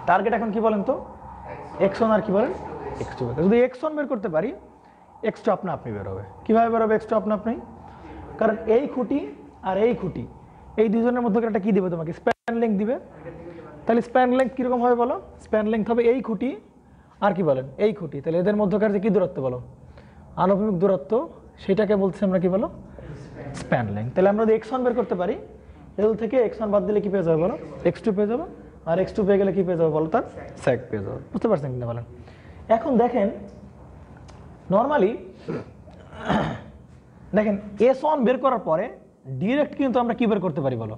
টার্গেট এখন কি বলেন তো? x1 আর কি বলেন? x2। যদি x1 বের করতে পারি x2 আপনা আপনি বের হবে। কীভাবে বের হবে x2 আপনা আপনি? কারণ এই খুঁটি আর এই খুঁটি এই দুজনের মধ্যে একটা কি দিবে তোমাকে? স্প্যান লেংথ দিবে। তাহলে স্প্যান লেংথ কীরকম হবে বলো? স্প্যান লেংথ হবে এই খুঁটি আর কি বলেন? এই খুঁটি। তাহলে এদের মধ্যকার যে কী দূরত্ব বলো? আনুভূমিক দূরত্ব, সেটাকে বলছি আমরা কি বলো? Span length. তাহলে আমরা যদি x1 বের করতে পারি, এল থেকে x1 বাদ দিলে কি পেয়ে যাবে বলো? x2 পেয়ে যাবো। আর x2 পেয়ে গেলে কি পেয়ে যাবে বলো? তার স্যাগ পেয়ে যাবে। বুঝতে পারছেন কিনা বলেন? এখন দেখেন নর্মালি দেখেন S1 বের করার পরে ডিরেক্ট কিন্তু আমরা কি বের করতে পারি বলো?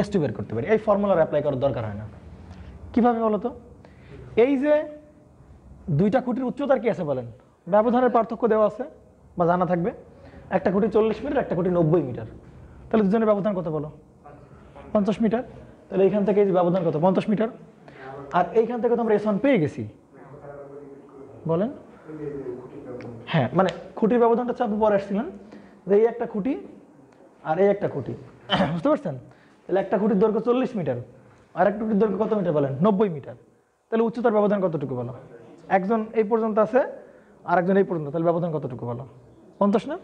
S2 বের করতে পারি। এই ফর্মুলার অ্যাপ্লাই করার দরকার হয় না। কিভাবে বলো তো? এই যে দুইটা খুঁটির উচ্চতার কি আছে বলেন? ব্যবধানের পার্থক্য দেওয়া আছে বা জানা থাকবে। একটা খুঁটি 40 মিটার, একটা খুঁটি 90 মিটার। তাহলে দুজনের ব্যবধান কত বলো? 50 মিটার। তাহলে এইখান থেকে এই যে ব্যবধান কত? 50 মিটার। আর এইখান থেকে তো আমরা S1 পেয়ে গেছি বলেন? হ্যাঁ, মানে খুঁটির ব্যবধানটা চাপ পরে আসছিলেন যে এই একটা খুঁটি আর এই একটা খুঁটি। বুঝতে পারছেন? তাহলে একটা খুঁটির দৈর্ঘ্য 40 মিটার আর একটা খুঁটির দৈর্ঘ্য কত মিটার বলেন? 90 মিটার। তাহলে উচ্চতার ব্যবধান কতটুকু বলো? একজন এই পর্যন্ত আছে আর একজন এই পর্যন্ত, তাহলে ব্যবধান কতটুকু বলো? 50 না?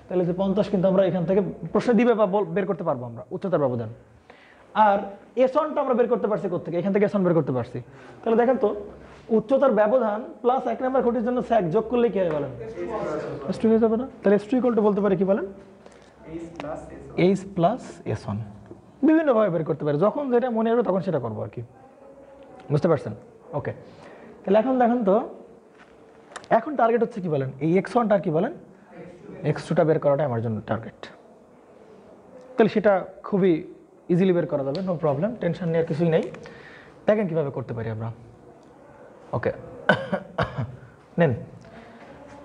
তাহলে যে 50 কিন্তু আমরা এখান থেকে প্রশ্ন দিবে বা বের করতে পারবো আমরা উচ্চতার ব্যবধান। আর S1টা আমরা বের করতে পারছি কোথেকে? এখান থেকে S1 বের করতে পারছি। তাহলে দেখেন তো উচ্চতার ব্যবধান প্লাস 1 নাম্বার খুঁটির জন্য স্যাগ যোগ করলে কি হয় বলেন? S2 হয়ে যাবে না? তাহলে S2 ইকুয়াল টু বলতে পারি কি বলেন? H plus S1। বিভিন্নভাবে বের করতে পারি, যখন যেটা মনে হবে তখন সেটা করবো আর কি। বুঝতে পারছেন? ওকে, তাহলে এখন দেখেন তো এখন টার্গেট হচ্ছে কি বলেন? এই x1টা কি বলেন? x2টা বের করাটা আমার জন্য টার্গেট। তাহলে সেটা খুবই ইজিলি বের করা যাবে, নো প্রবলেম, টেনশন নেওয়ার কিছুই নেই। দেখেন কীভাবে করতে পারি আমরা। ওকে নেন,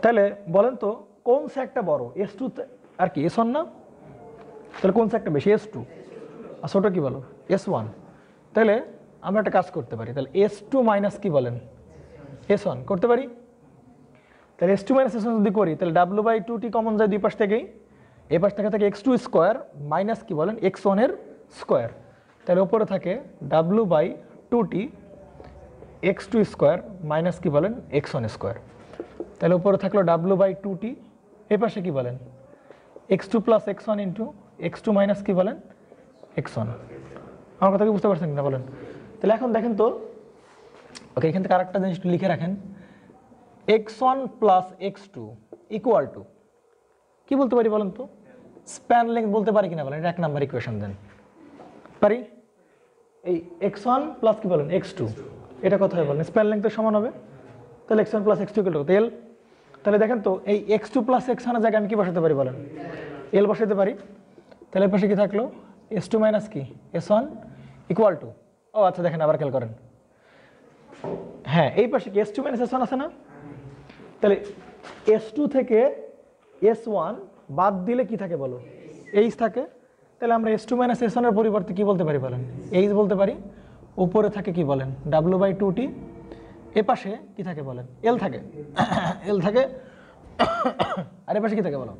তাহলে বলেন তো কোন স্যাগটা বড়? S2 আর কি S1 না? তাহলে কোন স্যাগটা বেশি? S2। আর ছোটো কি বলো? S1। তাহলে আমরা একটা কাজ করতে পারি, তাহলে S2 মাইনাস কি বলেন? S1 করতে পারি। তাহলে S2 মাইনাস S1 যদি করি তাহলে W/2t কমন যায় দুই পাশ থেকেই। এই পাশ থেকে থাকে x2 স্কোয়ার মাইনাস কি বলেন? x1 এর স্কোয়ার। তাহলে উপরে থাকে W/2t x2 স্কোয়ার মাইনাস কি বলেন? x1 square. তাহলে উপরে থাকলো W/2t, এই পাশে কি বলেন? x2 plus x1 into x2 minus কি বলেন? x1। আমার কথা কি বুঝতে পারছেন কিনা বলেন? তাহলে এখন দেখেন তো, ওকে এখান থেকে আরেকটা জিনিস লিখে রাখেন, x1 plus x2 equal to কি বলতে পারি বলেন তো? স্প্যান লেংথ বলতে পারি কিনা বলেন? এটা 1 নাম্বার ইকুয়েশন দেন। পারি? এই x1 প্লাস কি বলেন? x2, এটা কথা হয় বলেন? স্প্যান লেংথের সমান হবে। তাহলে x1 plus x2 equal to এল। তাহলে দেখেন তো এই x2 প্লাস x1 এর জায়গায় আমি কি বসাতে পারি বলেন? এল বসাতে পারি। তাহলে পাশে কি থাকলো? S2 মাইনাস কি S1 ইকুয়াল টু, ও আচ্ছা দেখেন আবার খেয়াল করেন, হ্যাঁ এই পাশে কি S2 মাইনাস S1 আছে না? তাহলে S2 থেকে S1 বাদ দিলে কি থাকে বলো? H থাকে। তাহলে আমরা S2 মাইনাস S1 এর পরিবর্তে কি বলতে পারি বলেন? H বলতে পারি। উপরে থাকে কি বলেন? W/2t। এ পাশে কি থাকে বলেন? L থাকে। L থাকে। আর এ পাশে কি থাকে বলো?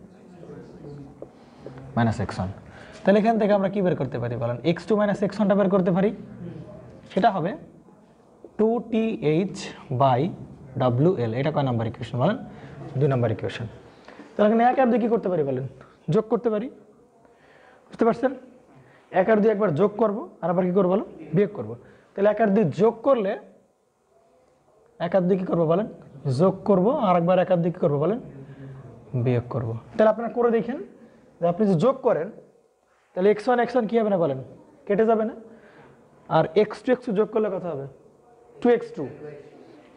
Minus x1। তাহলে এখান থেকে আমরা কি বের করতে পারি বলেন, x2 - x1টা বের করতে পারি। সেটা হবে 2th/WL। এটা কয় নাম্বার ইকুয়েশন বলেন? 2 নাম্বার ইকুয়েশন। তাহলে এখানে 1 আর 2 কি করতে পারি বলেন? যোগ করতে পারি। বুঝতে পারছেন? 1 আর 2 একবার যোগ করব, আর আবার কি করব বলো? বিয়োগ করব। তাহলে 1 আর 2 যোগ করলে 1 আর 2 কি করব বলেন? যোগ করব, আর একবার 1 আর 2 কি করব বলেন? বিয়োগ করব। তাহলে আপনারা করে দেখেন যে আপনি যে যোগ করেন তাহলে x1 কি হবে না বলেন? কেটে যাবে না? আর x2 যোগ করলে কত হবে? 2x2।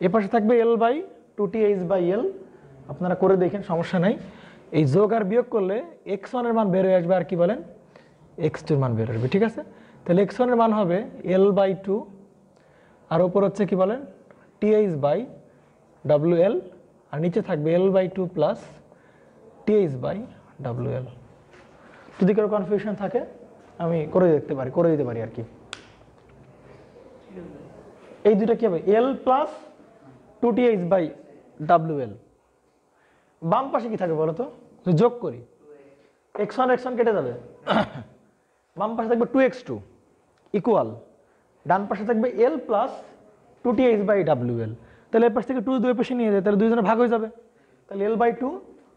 এ পাশে থাকবে L/2TH/L। আপনারা করে দেখেন, সমস্যা নাই। এই যোগ আর বিয়োগ করলে x1 এর মান বের হয়ে আসবে, আর কি বলেন? x2 এর মান বের আসবে। ঠিক আছে? তাহলে x1 এর মান হবে L/2, আর উপর হচ্ছে কি বলেন? TH/WL, আর নিচে থাকবে L/2 প্লাস TH/WL। যদি কারো কনফিউশন থাকে আমি করে দিতে পারি আর কি। এই দুটো কি হবে? L plus 2TH/WL। বাম পাশে কি থাকবে বলো তো? যোগ করি, x1 কেটে যাবে, বাম পাশে থাকবে 2x2 ইকুয়াল, ডান পাশে থাকবে L প্লাস 2TH/WL। তাহলে এই পাশ থেকে 2 দুই পাশে নিয়ে যায়, তাহলে দুইজনে ভাগ হয়ে যাবে। তাহলে L/2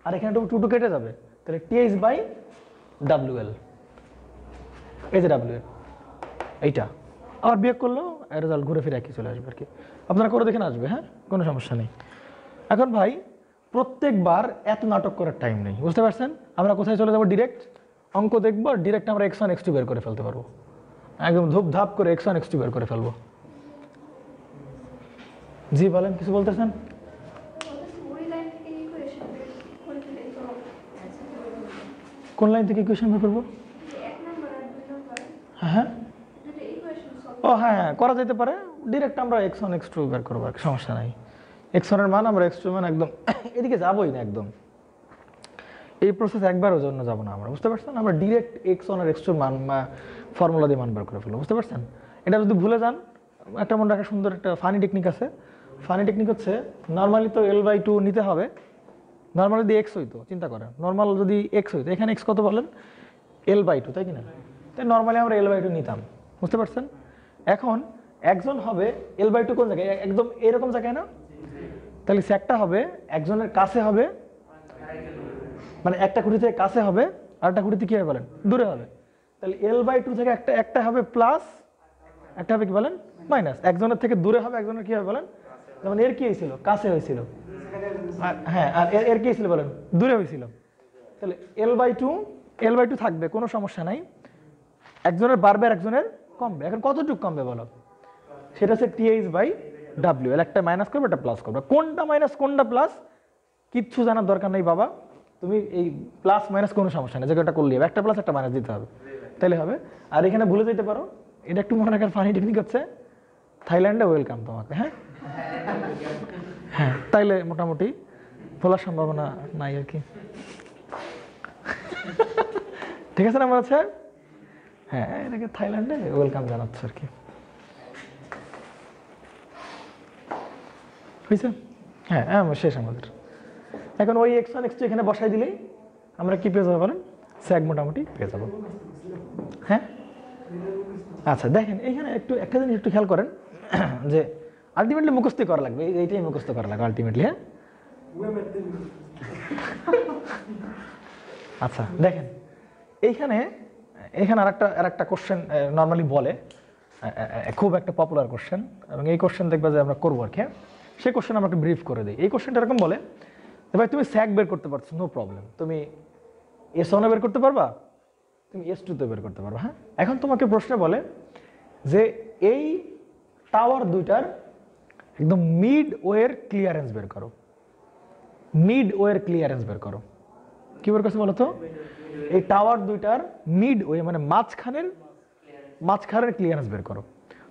আর এখানে 2 কেটে যাবে, তাহলে TH/WL। এই যে WL এইটা আবার বিয়োগ করলেও রেজাল্ট ঘুরে ফিরে একই চলে আসবে আর কি। আপনারা করে দেখেন, আসবে। হ্যাঁ, কোনো সমস্যা নেই। এখন ভাই প্রত্যেকবার এত নাটক করার টাইম নেই, বুঝতে পারছেন? আমরা কোথায় চলে যাবো? ডিরেক্ট অঙ্ক দেখবো, ডিরেক্ট আমরা x1 x2 বের করে ফেলতে পারবো, একদম ধূপধাপ করে x1 x2 বের করে ফেলবো। জি বলেন, কিছু বলতেছেন? কোন লাইন থেকে ইকুয়েশন বের করবো? হ্যাঁ, ও হ্যাঁ, করা যেতে পারে। ডিরেক্ট আমরা x1 x2 বের করবো, সমস্যা নাই। x1 এর মান আমরা x2 এর মান একদম এদিকে যাবোই না, একদম এই প্রসেস একবারের জন্য যাবো না আমরা, বুঝতে পারছেন? আমরা ডিরেক্ট x1 আর x2 এর মান ফর্মুলা দিয়ে মান বের করে ফেলবো, বুঝতে পারছেন? এটা যদি ভুলে যান, একটা মনে রাখা সুন্দর একটা ফানি টেকনিক আছে। ফানি টেকনিক হচ্ছে, নর্মালি তো L/2 নিতে হবে। নর্মালি যদি x হইতো, চিন্তা করেন, নর্মাল যদি x হইতো, এখানে x কত বলেন? L/2, তাই কিনা? তাই নর্মালি আমরা L/2 নিতাম, বুঝতে পারছেন? এখন একজন হবে L/2 কোন জায়গায়? একদম এরকম জায়গায় না? তাহলে স্যাকটা হবে একজনের কাছে হবে, মানে একটা খুঁটি থেকে কাছে হবে, আর একটা খুঁটিতে কি হবে বলেন? দূরে হবে। তাহলে L/2 থেকে একটা হবে প্লাস, একটা হবে কি বলেন? মাইনাস। একজনের থেকে দূরে হবে, একজনের কি হবে বলেন? যেমন এর কি হয়েছিল? কাছে হয়েছিল। হ্যাঁ, আর এর কি হয়েছিল বলেন? দূরে হয়েছিল। তাহলে L/2 থাকবে, কোনো সমস্যা নাই। একজনের বাড়বে আর একজনের কমবে। এখন কতটুকু কমবে বলো? সেটা হচ্ছে TH/WL। একটা মাইনাস করবে, একটা প্লাস করবে। কোনটা মাইনাস কোনটা প্লাস কিচ্ছু জানার দরকার নেই বাবা। তুমি এই প্লাস মাইনাস কোনো সমস্যা নেই, যে একটা করলে হবে, একটা প্লাস একটা মাইনাস দিতে হবে, তাইলে হবে। আর এখানে ভুলে যেতে পারো, এটা একটু মনে রাখার ফানি টেকনিক হচ্ছে, থাইল্যান্ডে ওয়েলকাম তোমাকে। হ্যাঁ হ্যাঁ, তাইলে মোটামুটি ভোলার সম্ভাবনা নাই আর কি। ঠিক আছে না আমার আছে? হ্যাঁ, এটাকে থাইল্যান্ডে ওয়েলকাম জানাচ্ছে আর কি। হয়েছে? হ্যাঁ, শেষ আমাদের। এখন ওই x1 x2 এখানে বসাই দিলেই আমরা কি পেয়ে যাবো বলেন? স্যাগ মোটামুটি পেয়ে যাবো। হ্যাঁ, আচ্ছা দেখেন এইখানে একটা জিনিস একটু খেয়াল করেন, যে আলটিমেটলি মুখস্থ করা লাগবে, এইটাই মুখস্থ করা লাগবে আলটিমেটলি। হ্যাঁ, আচ্ছা দেখেন এইখানে আর একটা কোশ্চেন নর্মালি বলে, খুব একটা পপুলার কোশ্চেন, এবং এই কোশ্চেন দেখবে যে আমরা করবো আর কি। সেই কোশ্চেন আমরা একটু ব্রিফ করে দিই। এই কোশ্চেনটা এরকম বলে, ভাই তুমি স্যাক বের করতে পারছো, নো প্রবলেম, তুমি S1 বের করতে পারবা, তুমি S2 তে বের করতে পারবা। হ্যাঁ, এখন তোমাকে প্রশ্ন বলে যে এই টাওয়ার দুইটার একদম মিড ওয়ের ক্লিয়ারেন্স বের করো। মিড ওয়ের ক্লিয়ারেন্স বের করো। কি বের করছে বলো তো? এই টাওয়ার দুইটার মিড ওয়ে মানে মাঝখানের ক্লিয়ারেন্স বের করো।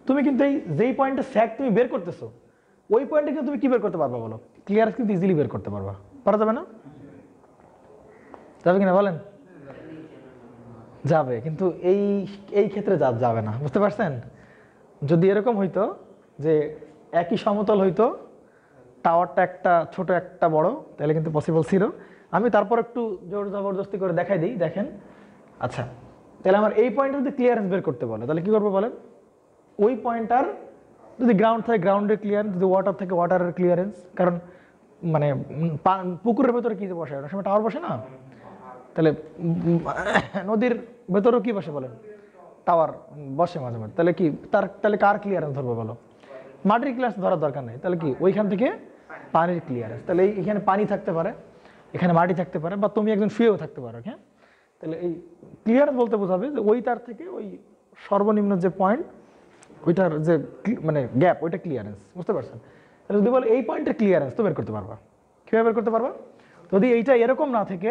তুমি কিন্তু এই যেই পয়েন্টে স্যাক তুমি বের করতেছো, ওই পয়েন্টে কিন্তু তুমি কি বের করতে পারবা বলো? ক্লিয়ারেন্স কিন্তু ইজিলি বের করতে পারবা। পারা যাবে না? যাবে কিনা বলেন? যাবে, কিন্তু এই ক্ষেত্রে যাবে না, বুঝতে পারছেন? যদি এরকম হইতো যে একই সমতল হইতো, টাওয়ারটা একটা ছোট একটা বড়, তাহলে কিন্তু পসিবল ছিল। আমি তারপর একটু জোর জবরদস্তি করে দেখাই দিই, দেখেন। আচ্ছা, তাহলে আমার এই পয়েন্টে যদি ক্লিয়ারেন্স বের করতে বলে তাহলে কি করবো বলেন, ওই পয়েন্টটার যদি গ্রাউন্ড থাকে গ্রাউন্ডের ক্লিয়ারেন্স, যদি ওয়াটার থাকে ওয়াটারের ক্লিয়ারেন্স, কারণ মানে পুকুরের ভেতরে কি বসে, অনেক সময় টাওয়ার বসে না, তাহলে নদীর ভেতরেও কি বসে বলেন, টাওয়ার বসে মাঝে মাঝে, তাহলে কি তাহলে কার ক্লিয়ারেন্স ধরবো বলো, মাটির ক্লিয়ারেন্স ধরার দরকার নেই, তাহলে কি ওইখান থেকে পানির ক্লিয়ারেন্স, তাহলে এখানে পানি থাকতে পারে, এখানে মাটি থাকতে পারে, বা তুমি একজন শুয়েও থাকতে পারো, হ্যাঁ, তাহলে এই ক্লিয়ারেন্স বলতে বোঝাবে যে ওই তার থেকে ওই সর্বনিম্ন যে পয়েন্ট ওইটার যে মানে গ্যাপ ওইটা ক্লিয়ারেন্স, বুঝতে পারছেন? তাহলে যদি বলে এই পয়েন্টের ক্লিয়ারেন্স তো বের করতে পারবা, কীভাবে বের করতে পারবা, যদি এইটা এরকম না থেকে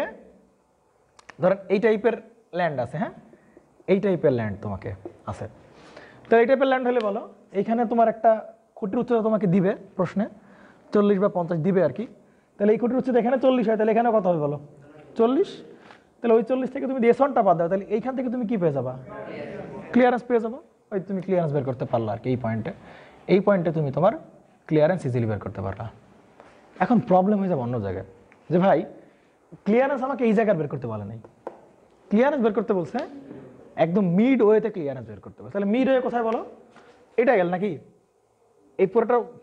ধরেন এই টাইপের ল্যান্ড আছে, হ্যাঁ, এই টাইপের ল্যান্ড তোমাকে আছে, তাহলে এই টাইপের ল্যান্ড হলে বলো এইখানে তোমার একটা খুঁটির উচ্চতা তোমাকে দিবে প্রশ্নে 40 বা 50 দিবে আর কি, তাহলে এই খুঁটির উচ্চতা এখানে 40 হয়, তাহলে এখানে কত হবে বলো 40, তাহলে ওই 40 থেকে তুমি S1টা বাদ দাও, তাহলে এইখান থেকে তুমি কি পেয়ে যাবা, ক্লিয়ারেন্স পেয়ে যাবো, ওই তুমি ক্লিয়ারেন্স বের করতে পারলা আর কি, এই পয়েন্টে তুমি তোমার ক্লিয়ারেন্স ইজিলি বের করতে পারলা। এখন প্রবলেম হয়ে যাবে অন্য জায়গায়, যে ভাই ক্লিয়ারেন্স আমাকে এই জায়গায় বের করতে বলে নাই, ক্লিয়ারেন্স বের করতে বলছে একদম মিড ওয়েতে ক্লিয়ারেন্স বের করতে বলছে, তাহলে মিড ওয়ে কোথায় বলো, এটা গেল নাকি, এই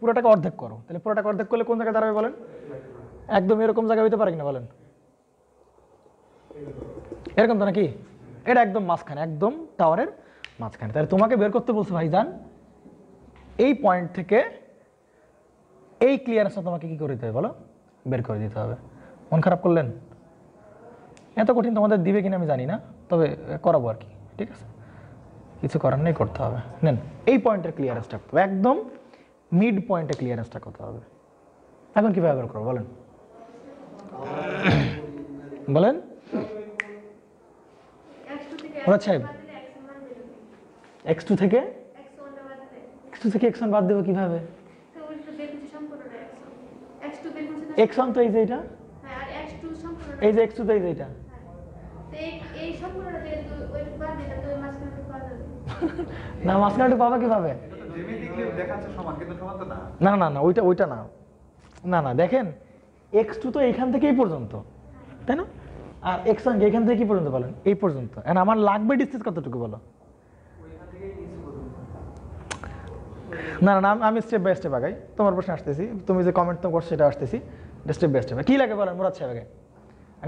পুরোটাকে অর্ধেক করো, তাহলে পুরোটাকে অর্ধেক করলে কোন জায়গায় দাঁড়াবে বলেন, একদম এরকম জায়গায় হইতে পারে কিনা বলেন, এরকম তো নাকি, এটা একদম মাঝখানে, একদম টাওয়ারের মাঝখানে, তাহলে তোমাকে বের করতে বলছে ভাইজান এই পয়েন্ট থেকে এই ক্লিয়ারেন্সটা তোমাকে কি করে দিতে হবে বলো, বের করে দিতে হবে। মন খারাপ করলেন? এত কঠিন তোমাদের দিবে কিনা আমি জানি না, তবে করাবো আর কি, ঠিক আছে, কিছু করার নেই, করতে হবে। নেন এই পয়েন্টের ক্লিয়ারেন্সটা করতে হবে, একদম মিড পয়েন্টে ক্লিয়ারেন্সটা করতে হবে। এখন কীভাবে বের করবো বলেন, বলেন মুরাদ সাহেব, x2 থেকে x1 বাদ দেবো কিভাবে, x1 তো এই যে এটা, এই যে x2 তো এই যে এটা, না মাঝখানে পাবা কিভাবে, না না না ওইটা না, না না দেখেন x2 তো এইখান থেকে এই পর্যন্ত, তাই না, আর x1 এখান থেকে কি পর্যন্ত বলেন, এই পর্যন্ত, আর আমার লাগবে ডিসটেন্স কতটুকু বলো, না না আমি স্টেপ বাই স্টেপ আগাই, তোমার প্রশ্ন আসতেছি, তুমি যে কমেন্ট তো করছো সেটা আসতেছি, স্টেপ বাই স্টেপ। কি লাগে বলেন মুরাদ সাহেব, আগে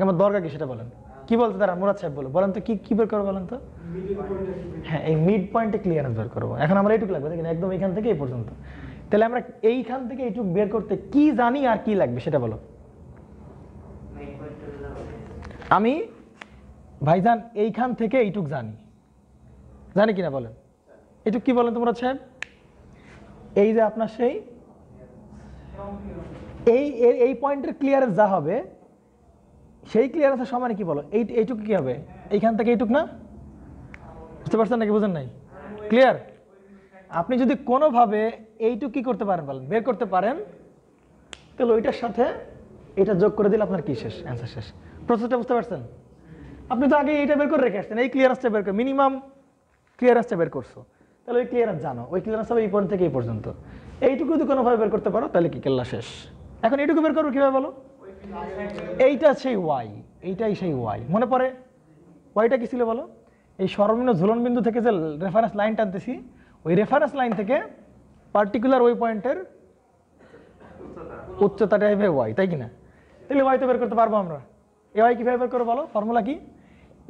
আমার দরকার কি সেটা বলেন, কি বলতে তারা মুরাদ সাহেব বলেন তো কি বের করবো বলেন তো, হ্যাঁ এই মিড পয়েন্টে ক্লিয়ারেন্স বের করবো। এখন আমরা এইটুকু লাগবে দেখেন, একদম এইখান থেকে এই পর্যন্ত, তাহলে আমরা এইখান থেকে এইটুকু বের করতে কি জানি আর কি লাগবে সেটা বলো। আমি ভাইজান এইখান থেকে এইটুক জানি কিনা বলেন, এইটুক কি বলেন তোমরা সাহেব, এই যে আপনার সেই এই পয়েন্টের ক্লিয়ারেন্স যা হবে সেই ক্লিয়ারেন্সের সমানে কি বলো, এইটুকু কি হবে, এইখান থেকে এইটুক না, বুঝতে পারছেন নাকি বুঝেন নাই, ক্লিয়ার? আপনি যদি কোনোভাবে এইটুক কি করতে পারেন বলেন, বের করতে পারেন, তাহলে ওইটার সাথে এটা যোগ করে দিলে আপনার কি শেষ, অ্যান্সার শেষ। প্রসেসটা বুঝতে পারছেন? আপনি তো আগে এইটা বের করে রেখে আসছেন, এই ক্লিয়ারেন্সটা বের করে মিনিমাম ক্লিয়ারেন্সটা বের করছো, তাহলে ওই ক্লিয়ারেন্স জানো, ওই ক্লিয়ারেন্স হবে এই পয়েন্ট থেকে এই পর্যন্ত, এইটুকু যদি কোনোভাবে বের করতে পারো তাহলে কি কেল্লা শেষ। এখন এইটুকু বের করবো কীভাবে বলো, এইটা সেই ওয়াই, এইটাই সেই ওয়াই, মনে পড়ে ওয়াইটা কি ছিল বলো, এই সর্বনিম্ন ঝুলন বিন্দু থেকে যে রেফারেন্স লাইন টানতেছি, ওই রেফারেন্স লাইন থেকে পার্টিকুলার ওই পয়েন্টের উচ্চতাটাই হবে ওয়াই, তাই কিনা? তাহলে ওয়াই তো বের করতে পারবো আমরা। এই ওয়াই কীভাবে বের করবো বলো, ফর্মুলা কি,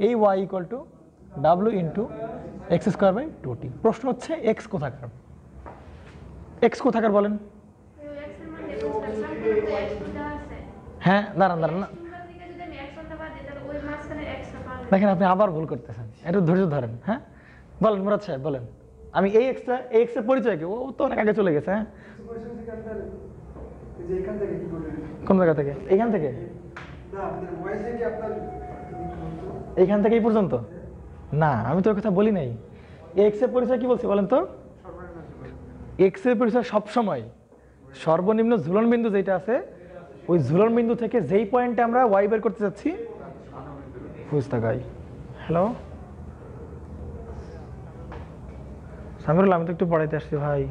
এই y equal to W into x square by 2t। প্রশ্ন হচ্ছে এক্স কোথাকার, এক্স কোথাকার বলেন, হ্যাঁ দাঁড়ান না দেখেন আপনি আবার ভুল করতেছেন, একটু ধৈর্য ধরেন। হ্যাঁ বলেন মুরাদ সাহেব বলেন, আমি এই এক্সের পরিচয় কি, ও তো অনেক আগে চলে গেছে। হ্যাঁ কোন জায়গা থেকে, এইখান থেকে এইখান থেকে এই পর্যন্ত, না আমি তো ওই কথা বলি নাই। এক্স এর পরিচয় কি বলছি বলেন তো, এক্স এর পরিচয় সবসময় সর্বনিম্ন ঝুলন বিন্দু যেটা আছে, ওই ঝুলন বিন্দু থেকে যেই পয়েন্টে আমরা ওয়াই বের করতে যাচ্ছি, ফুস্তাগাই হ্যালো সামিরুল, আমি তো একটু পড়াইতে আসছি ভাই,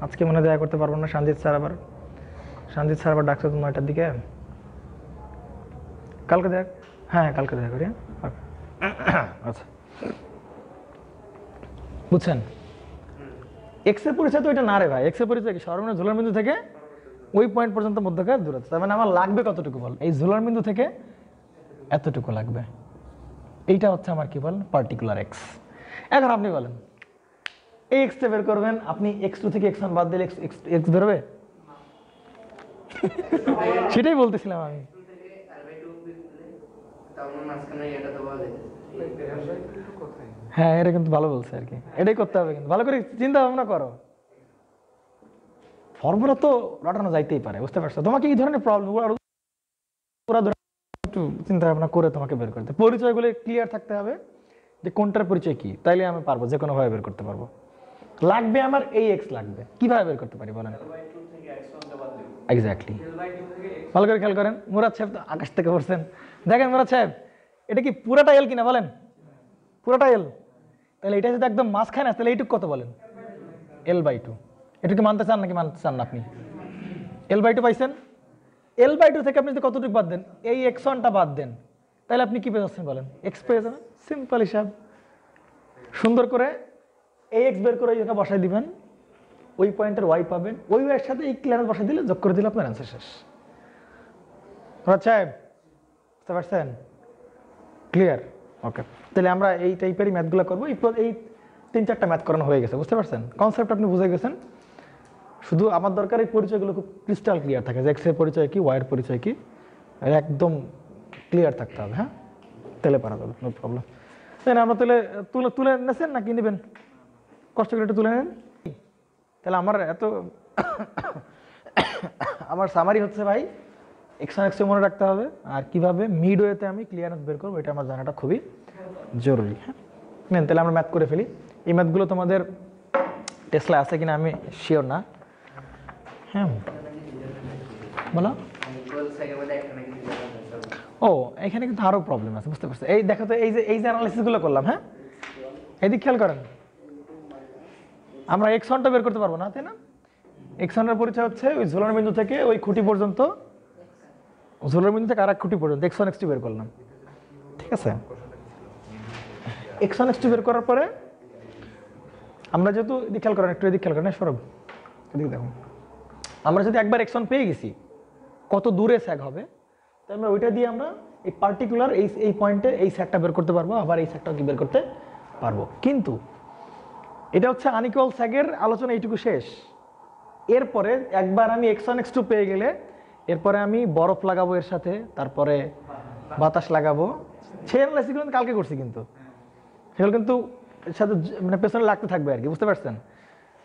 আজকে মনে দেখা করতে পারবো না, সঞ্জিত স্যার আবার ডাকছে তো 9টার দিকে, কালকে দেখ, হ্যাঁ কালকে দেখা করি। আচ্ছা বুঝছেন? এক্স এর পরিচয় তো এটা না রে ভাই, এক্স এর পরিচয় কি সর্বনিম্ন ঝুলার বিন্দু থেকে ওই পয়েন্ট পর্যন্ত মধ্যকার দূরত্ব। তার মানে আমার লাগবে কতটুকু বল? এই ঝুলার বিন্দু থেকে এতটুকু লাগবে। এইটা হচ্ছে আমার কি বলেন পার্টিকুলার এক্স। এখন আপনি বলেন এই এক্সটা বের করবেন, আপনি x2 থেকে x1 বাদ দিলে x বেরোবে? সেটাই বলতেছিলাম আমি। হ্যাঁ এটা কিন্তু ভালো বলছে আর কি, এটাই করতে হবে, কিন্তু ভালো করে চিন্তা ভাবনা করো। ফর্মুলা তো রটানো যাইতেই পারে, বুঝতে পারছো? তোমাকে এই ধরনের প্রবলেম একটু চিন্তা ভাবনা করে তোমাকে বের করতে, পরিচয়গুলো ক্লিয়ার থাকতে হবে যে কোনটার পরিচয় কি, তাইলে আমি পারবো, যে কোনো ভাবে বের করতে পারবো। লাগবে আমার এই এক্স লাগবে, কিভাবে বের করতে পারি বলেন? এক্স্যাক্টলি, ভালো করে খেয়াল করেন। মুরাদ সাহেব তো আকাশ থেকে পড়ছেন, দেখেন মুরাদ সাহেব এটা কি পুরাটা এল কিনা বলেন? পুরাটা এল, তাহলে এটা যদি একদম মাঝখানে আসে তাহলে এইটুকু কত বলেন? L/2। এটুকু মানতে চান নাকি মানতে চান না আপনি? L/2 পাইছেন? L/2 থেকে আপনি যদি কতটুকু বাদ দেন, এই x1টা বাদ দেন, তাহলে আপনি কি পেয়ে যাচ্ছেন বলেন? x পেয়ে যাবেন। সিম্পল হিসাব। সুন্দর করে এই x বের করে এই জায়গায় বসাই দিবেন, ওই পয়েন্টের y পাবেন, ওই y এর সাথে এই ক্লিয়ারেন্স বসাই দিলে, যোগ করে দিলে আপনার অ্যান্সার শেষ। আচ্ছা বুঝতে পারছেন? ক্লিয়ার? ওকে, তাহলে আমরা এই টাইপেরই ম্যাথগুলো করবো। এই 3-4টা ম্যাথ করানো হয়ে গেছে, বুঝতে পারছেন? কনসেপ্ট আপনি বুঝে গেছেন। শুধু আমার দরকার এই পরিচয়গুলো খুব ক্রিস্টাল ক্লিয়ার থাকে, যে এক্স এর পরিচয় কি, ওয়াই এর পরিচয় কি, একদম ক্লিয়ার থাকতে হবে। হ্যাঁ, তাহলে পারা যাবে, নো প্রবলেম। তাই না? আমরা তাহলে তুলে নেছেন নাকি নেবেন? কষ্ট করে একটু তুলে নেন। তাহলে আমার আমার সামারি হচ্ছে ভাই, x1 x2 মনে রাখতে হবে, আর কিভাবে মিড ওয়েতে আমি ক্লিয়ারেন্স বের করবো এটা আমার জানাটা খুবই জরুরি। হ্যাঁ নেন, তাহলে আমরা ম্যাথ করে ফেলি। এই ম্যাথগুলো তোমাদের টেস্টে আছে কিনা আমি শিওর না। হ্যাঁ বলো। ও এখানে কিন্তু আরো প্রবলেম আছে, বুঝতে পারছো? এই দেখো তো, এই যে অ্যানালাইসিসগুলো করলাম, হ্যাঁ এদিক খেয়াল করেন, আমরা x1টা বের করতে পারবো না, তাই না? x1 এর পরিচয় হচ্ছে ওই ঝোলার বিন্দু থেকে ওই খুঁটি পর্যন্ত, ঝোলার বিন্দু থেকে আরেক খুঁটি পর্যন্ত x1 x2 বের করলাম, ঠিক আছে? x1 x2 বের করার পরে আমরা যেহেতু এদিক খেয়াল করেন, একটু এদিক খেয়াল করেন, সৌরভ এদিকে দেখুন, আমরা যদি একবার x1 পেয়ে গেছি কত দূরে স্যাগ হবে, তাই আমরা ওইটা দিয়ে আমরা এই পার্টিকুলার এই পয়েন্টে এই স্যাগটা বের করতে পারবো, আবার এই স্যাগটাও কি বের করতে পারবো। কিন্তু এটা হচ্ছে আনইকুয়াল স্যাগের আলোচনা, এইটুকু শেষ। এরপরে একবার আমি x1 x2 পেয়ে গেলে এরপরে আমি বরফ লাগাবো এর সাথে, তারপরে বাতাস লাগাবো। সেই অ্যানালাইসিসগুলো কালকে করছি, কিন্তু সেগুলো কিন্তু এর সাথে মানে পেছনে লাগতে থাকবে আর কি, বুঝতে পারছেন?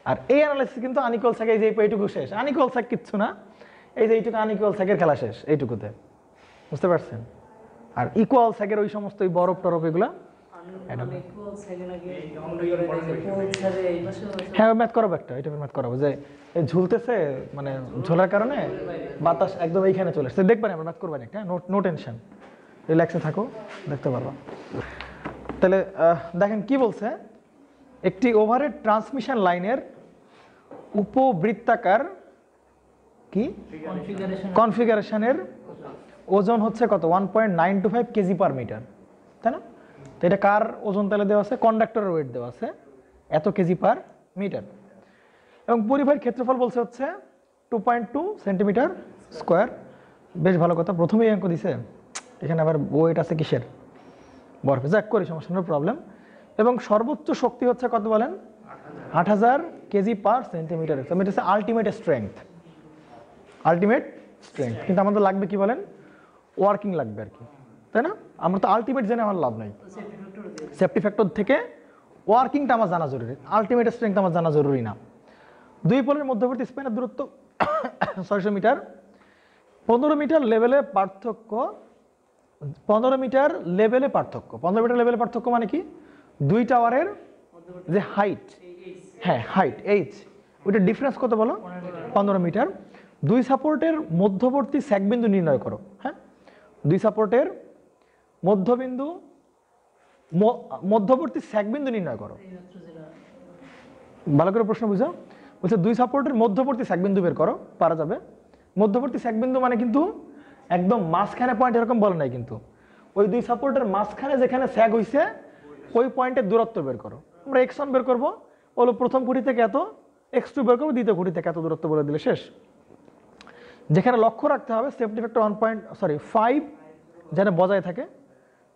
আর এই অ্যানালাইসিস কিন্তু আনইকুয়াল স্যাগ, এই যে এইটুকু শেষ। আনইকুয়াল স্যাগ কিচ্ছু না, এই যে এইটুকু আনইকুয়াল স্যাগের খেলা শেষ এইটুকুতে, বুঝতে পারছেন? আর ইকুয়াল স্যাগের ওই সমস্ত ওই বরফ টরফ এগুলা হ্যাঁ ম্যাথ করাবো একটা, এটা ম্যাথ করাবো যে ঝুলতেছে, মানে ঝোলার কারণে বাতাস একদম এইখানে চলে আসছে, দেখবেন আমরা ম্যাথ করবেন একটা, নো টেনশন, রিল্যাক্সে থাকো, দেখতে পারবো। তাহলে দেখেন কি বলছে, একটি ওভারহেড ট্রান্সমিশন লাইনের উপবৃত্তাকার কি কনফিগারেশনের ওজন হচ্ছে কত? 1.925 কেজি পার মিটার, তাই না? তো এটা কার ওজন তাহলে দেওয়া আছে? কন্ডাক্টরের ওয়েট দেওয়া আছে এত কেজি পার মিটার, এবং পরিবাহীর ক্ষেত্রফল বলছে হচ্ছে 2.2 সেন্টিমিটার স্কোয়ার। বেশ ভালো কথা, প্রথমেই অঙ্ক দিছে, এখানে আবার ওয়েট আছে কিসের? বরফে। যাক করি, সমস্যা নেই, প্রবলেম। এবং সর্বোচ্চ শক্তি হচ্ছে কত বলেন? 8000 কেজি পার সেন্টিমিটার। এটা হচ্ছে আলটিমেট স্ট্রেংথ, আলটিমেট স্ট্রেংথ। কিন্তু আমাদের লাগবে কি বলেন? ওয়ার্কিং লাগবে আর কি, তাই না? আমরা তো আলটিমেট জেনে আমার লাভ নাই, সেফটি ফ্যাক্টর থেকে ওয়ার্কিংটা আমার জানা জরুরি, আলটিমেট স্ট্রেংথ আমার জানা জরুরি না। দুই পোলের মধ্যবর্তী স্প্যানের দূরত্ব 600 মিটার। 15 মিটার লেভেলে পার্থক্য, 15 মিটার লেভেলে পার্থক্য। 15 মিটার লেভেলে পার্থক্য মানে কি? দুই টাওয়ারের যে হাইট, হ্যাঁ হাইট এইচ, ওইটা ডিফারেন্স কত বলো? 15 মিটার। দুই সাপোর্টের মধ্যবর্তী স্যাগবিন্দু নির্ণয় করো। হ্যাঁ, দুই সাপোর্টের মধ্যবর্তী স্যাগবিন্দু নির্ণয় করো। ভালো করে প্রশ্ন বুঝো, বলছে দুই সাপোর্টের মধ্যবর্তী স্যাগবিন্দু বের করো, পারা যাবে। মধ্যবর্তী স্যাগবিন্দু মানে কিন্তু একদম মাঝখানে পয়েন্ট এরকম বলে নাই, কিন্তু ওই দুই সাপোর্টের মাঝখানে যেখানে স্যাগ হইছে ওই পয়েন্টের দূরত্ব বের করো। আমরা x1 বের করবো, বলো প্রথম খুঁটি থেকে এত, x2 বের করবো দ্বিতীয় খুঁটি থেকে এত দূরত্ব বলে দিলে শেষ। যেখানে লক্ষ্য রাখতে হবে সেফটি ফ্যাক্টর 5 যেন বজায় থাকে।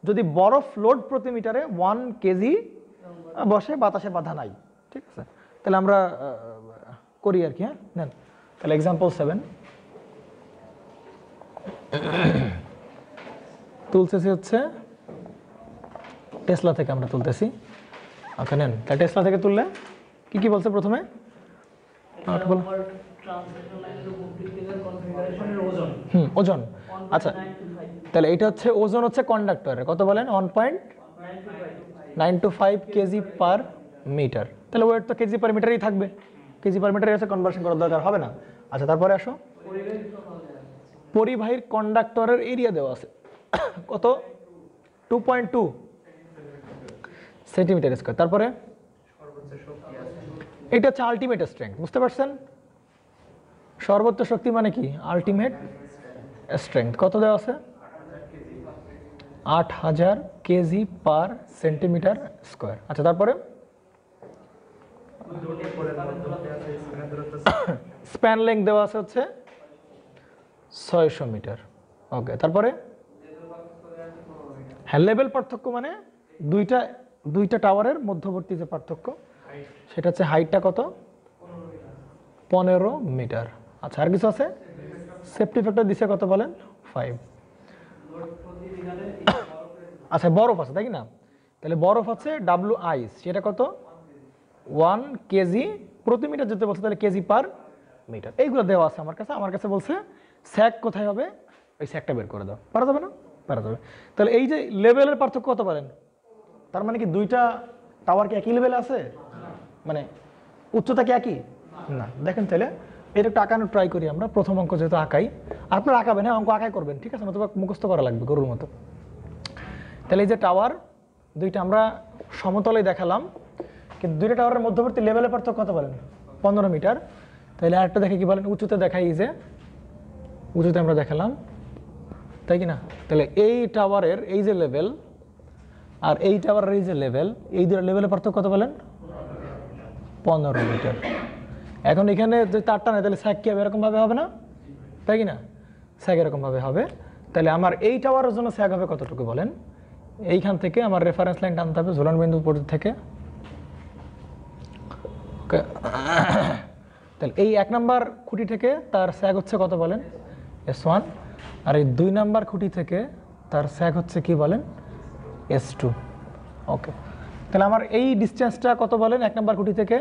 যদি বরফ লোড প্রতি মিটারে 1 কেজি বসে, বাতাসে বাধা নাই, ঠিক আছে? তাহলে আমরা করি আর কি। হ্যাঁ, নেন তাহলে এক্সাম্পল 7 তুলতেছি হচ্ছে টেসলা থেকে আমরা তুলতেছি। ওকে নেন, তাহলে টেসলা থেকে তুললে কি কি বলছে প্রথমে? ওজন। আচ্ছা, তাহলে এটা হচ্ছে ওজন হচ্ছে কন্ডাক্টরের, কত বলেন? 1.925 কেজি পার মিটার। তাহলে ওয়েট তো কেজি পার মিটারই থাকবে, কেজি পার মিটারে আছে, কনভার্সন করার দরকার হবে না। আচ্ছা, তারপরে আসো, পরিবাহীর কন্ডাক্টরের এরিয়া দেওয়া আছে কত? 2.2 সেন্টিমিটার স্কয়ার। তারপরে এটা হচ্ছে আলটিমেট স্ট্রেংথ, বুঝতে পারছেন? সর্বোচ্চ শক্তি মানে কি? আলটিমেট স্ট্রেংথ কত দেওয়া আছে? 8000 কেজি পার সেন্টিমিটার স্কয়ার। আচ্ছা, তারপরে স্প্যান লেংথ দেওয়া আছে হচ্ছে 600 মিটার। ওকে, তারপরে হ্যাঁ, লেভেল পার্থক্য মানে দুইটা টাওয়ারের মধ্যবর্তী যে পার্থক্য সেটা হচ্ছে হাইটটা কত? 15 মিটার। আচ্ছা, আর কিছু আছে? সেফটি ফ্যাক্টর দিছে কত বলেন? 5। আচ্ছা, বরফ আছে তাই না? তাহলে বরফ আছে ডাব্লিউ আইস, সেটা কত? 1 কেজি প্রতি মিটার যেতে বলছে, তাহলে কেজি পার মিটার। এইগুলো দেওয়া আছে আমার কাছে বলছে স্যাক কোথায় হবে, ওই স্যাকটা বের করে দাও। পারা যাবে না? পারা যাবে। তাহলে এই যে লেভেলের পার্থক্য কত বলেন? তার মানে কি দুইটা টাওয়ার কি একই লেভেলে আছে? মানে উচ্চতা কি একই না? দেখেন তাহলে এটা একটু আঁকানোর ট্রাই করি আমরা। প্রথম অঙ্ক যেহেতু আঁকাই, আপনারা আঁকাবেন, হ্যাঁ অঙ্ক আঁকাই করবেন, ঠিক আছে? নতুবা মুখস্থ করা লাগবে গরুর মতো। তাহলে এই যে টাওয়ার দুইটা আমরা সমতলে দেখালাম, কিন্তু দুইটা টাওয়ারের মধ্যবর্তী লেভেলের পার্থক্য কত বলেন? 15 মিটার। তাহলে আরেকটা দেখে কি বলেন? উঁচুতে দেখাই, যে উঁচুতে আমরা দেখালাম, তাই কি না? তাহলে এই টাওয়ারের এই যে লেভেল আর এই টাওয়ারের এই যে লেভেল, এই দুটো লেভেলের পার্থক্য কত বলেন? 15 মিটার। এখন এখানে যে তারটা নেই, তাহলে স্যাক কি হবে? এরকমভাবে হবে না, তাই কি না? স্যাক এরকমভাবে হবে। তাহলে আমার এই টাওয়ারের জন্য স্যাক হবে কতটুকু বলেন? এইখান থেকে আমার রেফারেন্স লাইন টানতে হবে ঝুলন বিন্দু পর্যন্ত থেকে। তাহলে এই 1 নাম্বার খুঁটি থেকে তার স্যাক হচ্ছে কত বলেন? S1। আর এই 2 নাম্বার খুঁটি থেকে তার স্যাক হচ্ছে কি বলেন? S2। ওকে, তাহলে আমার এই ডিস্টেন্সটা কত বলেন? 1 নাম্বার খুঁটি থেকে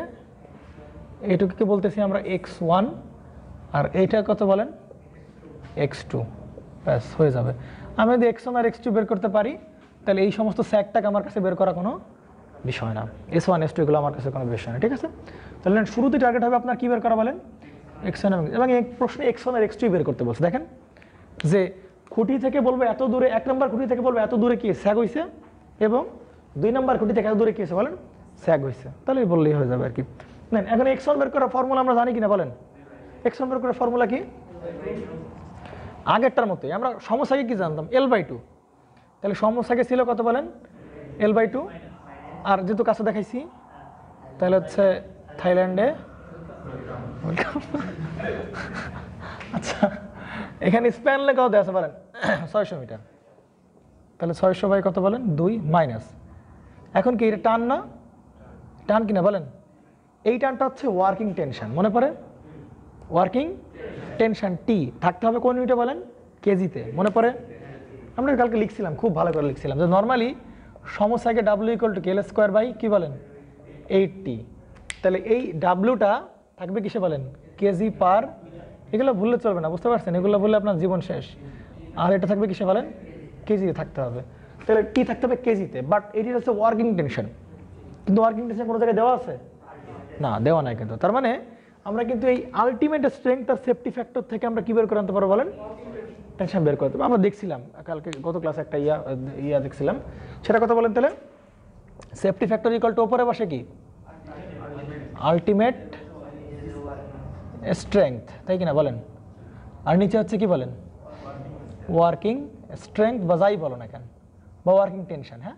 এইটুকুকে বলতেছি আমরা x1, আর এইটা কত বলেন? x2। ব্যাস হয়ে যাবে। আমি যদি x1 আর x2 বের করতে পারি, তাহলে এই সমস্ত স্যাকটাকে আমার কাছে বের করা কোনো বিষয় না। S1 S2 এগুলো আমার কাছে কোনো বিষয় না, ঠিক আছে? তাহলে শুরুতে টার্গেট হবে আপনার কি বের করা বলেন? x1 এবং এই প্রশ্নে x1 আর x2 বের করতে বলছে। দেখেন যে খুঁটি থেকে বলবো এত দূরে, 1 নাম্বার খুঁটি থেকে বলবো এত দূরে কি স্যাগ হয়েছে, এবং 2 নাম্বার খুঁটি থেকে এত দূরে কি হয়েছে বলেন? স্যাগ হয়েছে। তাহলে বললেই হয়ে যাবে আর কি। নেন, এখন x1 বের করার ফর্মুলা আমরা জানি কিনা বলেন? x1 বের করার ফর্মুলা কি? আগেরটার মতোই আমরা সমস্যাকে কি জানতাম? L/2। তাহলে সমস্যাকে ছিল কত বলেন? L/2। আর যেহেতু কাছে দেখাইছি, তাহলে হচ্ছে থাইল্যান্ডে। আচ্ছা, এখানে স্প্যান লেখাও দেওয়া আছে বলেন 600 মিটার। তাহলে 600 বাই কত বলেন? 2 মাইনাস। এখন কি এটা টান না? টান কিনা বলেন? এই টানটা হচ্ছে ওয়ার্কিং টেনশন, মনে পড়ে? ওয়ার্কিং টেনশন টি থাকতে হবে কোন ইউনিটে বলেন? কেজিতে, মনে পড়ে? আমরা কালকে লিখছিলাম, খুব ভালো করে লিখছিলাম যে নর্মালি সমস্যাকে W = KL² বাই কি বলেন? 8T। তাহলে এই ডাব্লিউটা থাকবে কিসে বলেন? কেজি পার। এগুলো ভুললে চলবে না, বুঝতে পারছেন? এগুলো বললে আপনার জীবন শেষ। আর এটা থাকবে কিসে বলেন? কেজিতে থাকতে হবে। তাহলে টি থাকতে হবে কেজিতে, বাট এটি হচ্ছে ওয়ার্কিং টেনশন। কিন্তু ওয়ার্কিং টেনশন কোনো জায়গায় দেওয়া আছে না? দেওয়া নাই কিন্তু। তার মানে আমরা কিন্তু এই আলটিমেট স্ট্রেংথ আর সেফটি ফ্যাক্টর থেকে আমরা কি বের করে আনতে পারবো বলেন? টেনশন বের করতে পারবো। আমরা দেখছিলাম কালকে, গত ক্লাসে একটা ইয়া দেখছিলাম, সেটা কথা বলেন। তাহলে সেফটি ফ্যাক্টর ইকুয়াল টু উপরে বসে কি? আলটিমেট স্ট্রেংথ, তাই কিনা বলেন? আর নিচে হচ্ছে কি বলেন? ওয়ার্কিং স্ট্রেংথ বা যাই বলো না কেন, বা ওয়ার্কিং টেনশন। হ্যাঁ,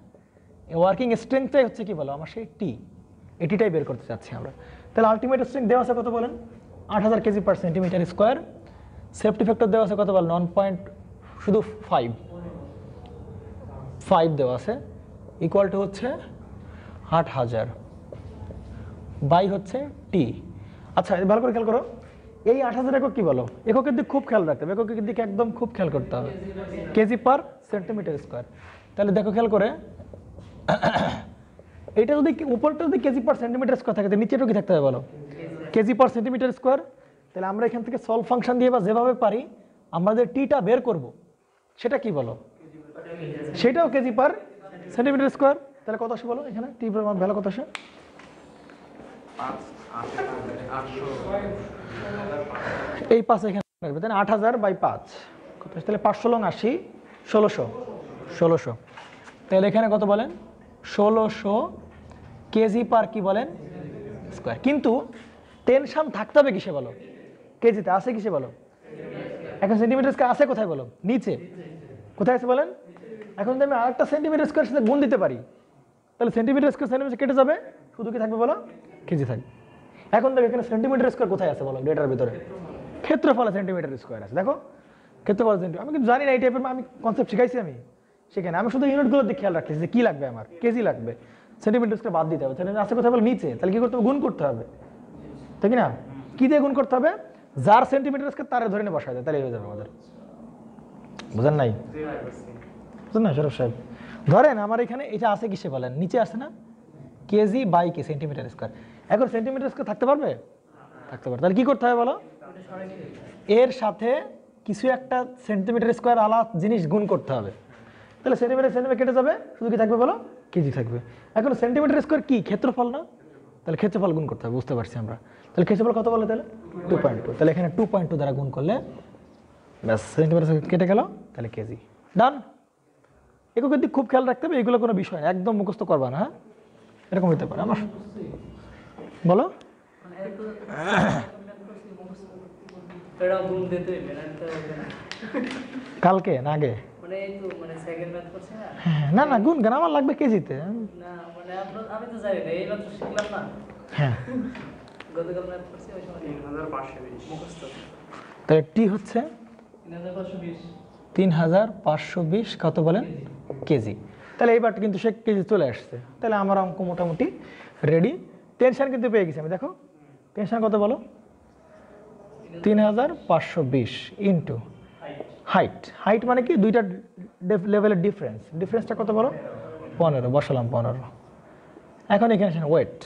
ওয়ার্কিং স্ট্রেংথটাই হচ্ছে কি বলো আমার সেই টি, এটিটাই বের করতে চাচ্ছি আমরা। তাহলে আলটিমেট স্ট্রেংথ দেওয়া আছে কত বলেন, 8000 কেজি পার সেন্টিমিটার স্কোয়ার। সেফটি ফ্যাক্টর দেওয়া আছে কত বলেন, 9.5 দেওয়া আছে, ইকুয়াল টু হচ্ছে 8000 বাই হচ্ছে টি। আচ্ছা ভালো করে খেয়াল করো, এই 8000 একক কি বলো, এককের দিক খুব খেয়াল রাখতে হবে, এককের দিকে একদম খুব খেয়াল করতে হবে, কেজি পার সেন্টিমিটার স্কোয়ার। তাহলে দেখো খেয়াল করে, এইটা যদি উপরটা যদি কেজি পার সেন্টিমিটার স্কোয়ার থাকে, নিচেটা কি থাকতে হবে বলো, কেজি পার সেন্টিমিটার স্কোয়ার। তাহলে আমরা এখান থেকে সলভ ফাংশন দিয়ে বা যেভাবে পারি আমাদের টিটা বের করব, সেটা কি বলো, সেটাও কেজি পার সেন্টিমিটার স্কোয়ার। তাহলে কত আসে বলো এখানে, টি এর ভ্যালু কত আসে, এই 5 এখানে রাখবে, তাই না, 8000 বাই 5 কত, তাহলে 500 লং 80, 1600। তাহলে এখানে কত বলেন, 1600 কেজি পার কি বলেন স্কোয়ার। কিন্তু টেনশন থাকতে হবে কিসে বলো, কেজিতে আছে কিসে বলো, এখন সেন্টিমিটার স্কোয়ার আছে কোথায় বলো, নিচে। কোথায় আছে বলেন, এখন যদি আমি আরেকটা সেন্টিমিটার স্কোয়ার সাথে গুণ দিতে পারি, তাহলে সেন্টিমিটার স্কোয়ার সেন্টিমিটার কেটে যাবে, শুধু কি থাকবে বলো, কেজি থাকবে। এখন দেখো এখানে সেন্টিমিটার স্কোয়ার কোথায় আছে বলো, ডেটার ভিতরে ক্ষেত্রফলে সেন্টিমিটার স্কোয়ার আছে, দেখো ক্ষেত্রফল সেন্টিমিটার। আমি কিন্তু জানি না এই টাইপের, আমি কনসেপ্ট শিখাইছি আমি সেখানে, আমি শুধু ইউনিটগুলোর দিকে খেয়াল রাখছি যে কি লাগবে আমার, কেজি লাগবে, সেন্টিমিটার স্কোয়ার বাদ দিতে হবে, সেন্টিমিটার আছে কোথায় বলো, নিচে। তাহলে কি করতে হবে, গুণ করতে হবে, তাই কি না, কি দিয়ে গুণ করতে হবে, যার সেন্টিমিটার স্কোয়ার তারে ধরে নিয়ে বসা যায়, তাহলে হয়ে যাবে আমাদের। বুঝেন নাই, বুঝেন না শরফ সাহেব, ধরেন আমার এখানে এটা আছে কিসে বলেন, নিচে আছে না, কেজি বাই কে সেন্টিমিটার স্কোয়ার। এখন সেন্টিমিটার স্কোয়ার থাকতে পারবে, থাকতে পারবে। তাহলে কি করতে হবে বলো, এর সাথে কিছু একটা সেন্টিমিটার স্কোয়ার আলাদা জিনিস গুণ করতে হবে, তাহলে সেন্টিমিটার কেটে যাবে, শুধু কি থাকবে বলো, কেজি থাকবে। এখন সেন্টিমিটার স্কোয়ার কি ক্ষেত্রফল না, তাহলে ক্ষেত্রফল গুণ করতে হবে, বুঝতে পারছি আমরা। তাহলে ক্ষেত্রফল কত বলে, তাহলে 2.2, তাহলে এখানে 2.2 দ্বারা গুণ করলে ব্যাস সেন্টিমিটার কেটে গেল, তাহলে কেজি। ডান। এককের দিক খুব খেয়াল রাখতে হবে, এগুলো কোনো বিষয় না, একদম মুখস্থ করবা না, হ্যাঁ এরকম হতে পারে আমার, বলো কালকে না আগে, না না গুণ কেন আমার লাগবে কেজিতে, হ্যাঁ তাহলে টি হচ্ছে 3520 কত বলেন কেজি। তাহলে এইবার কিন্তু সে কেজি চলে আসছে, তাহলে আমার অঙ্ক মোটামুটি রেডি। টেনশন কিন্তু পেয়ে গেছি আমি, দেখো টেনশন কত বলো, 3520 ইন্টু হাইট, হাইট মানে কি দুইটা লেভেলের ডিফারেন্সটা কত বলো, 15, বসালাম 15। এখন এখানে ওয়েট,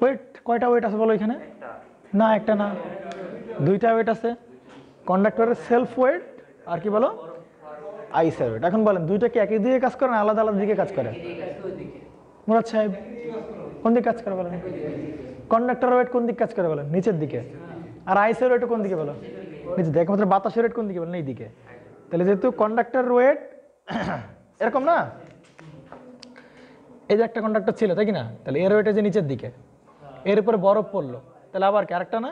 ওয়েট কয়টা ওয়েট আছে বলো এখানে, না একটা না, দুইটা ওয়েট আছে, কন্ডাক্টরের সেলফ ওয়েট আর কি বলো আইসের ওয়েট। এখন বলেন দুইটা কি একই দিকে কাজ করে না আলাদা আলাদা দিকে কাজ করে, মুরাদ সাহেব কোন দিকে কাজ করে বলেন, কন্ডাক্টরের ওয়েট কোন দিকে কাজ করে বলেন, নিচের দিকে, আর আইসের ওয়েট কোন দিকে বলো, নিচের দিকে, একমাত্র বাতাসের ওয়েট কোন দিকে বলেন, এই দিকে। তাহলে যেহেতু কন্ডাক্টর ওয়েট এরকম না, এই যে একটা কন্ডাক্টর ছিল তাই কি না, তাহলে এর ওয়েট যে নিচের দিকে, এর উপরে বরফ পড়লো, তাহলে আবার ক্যারেক্টার না,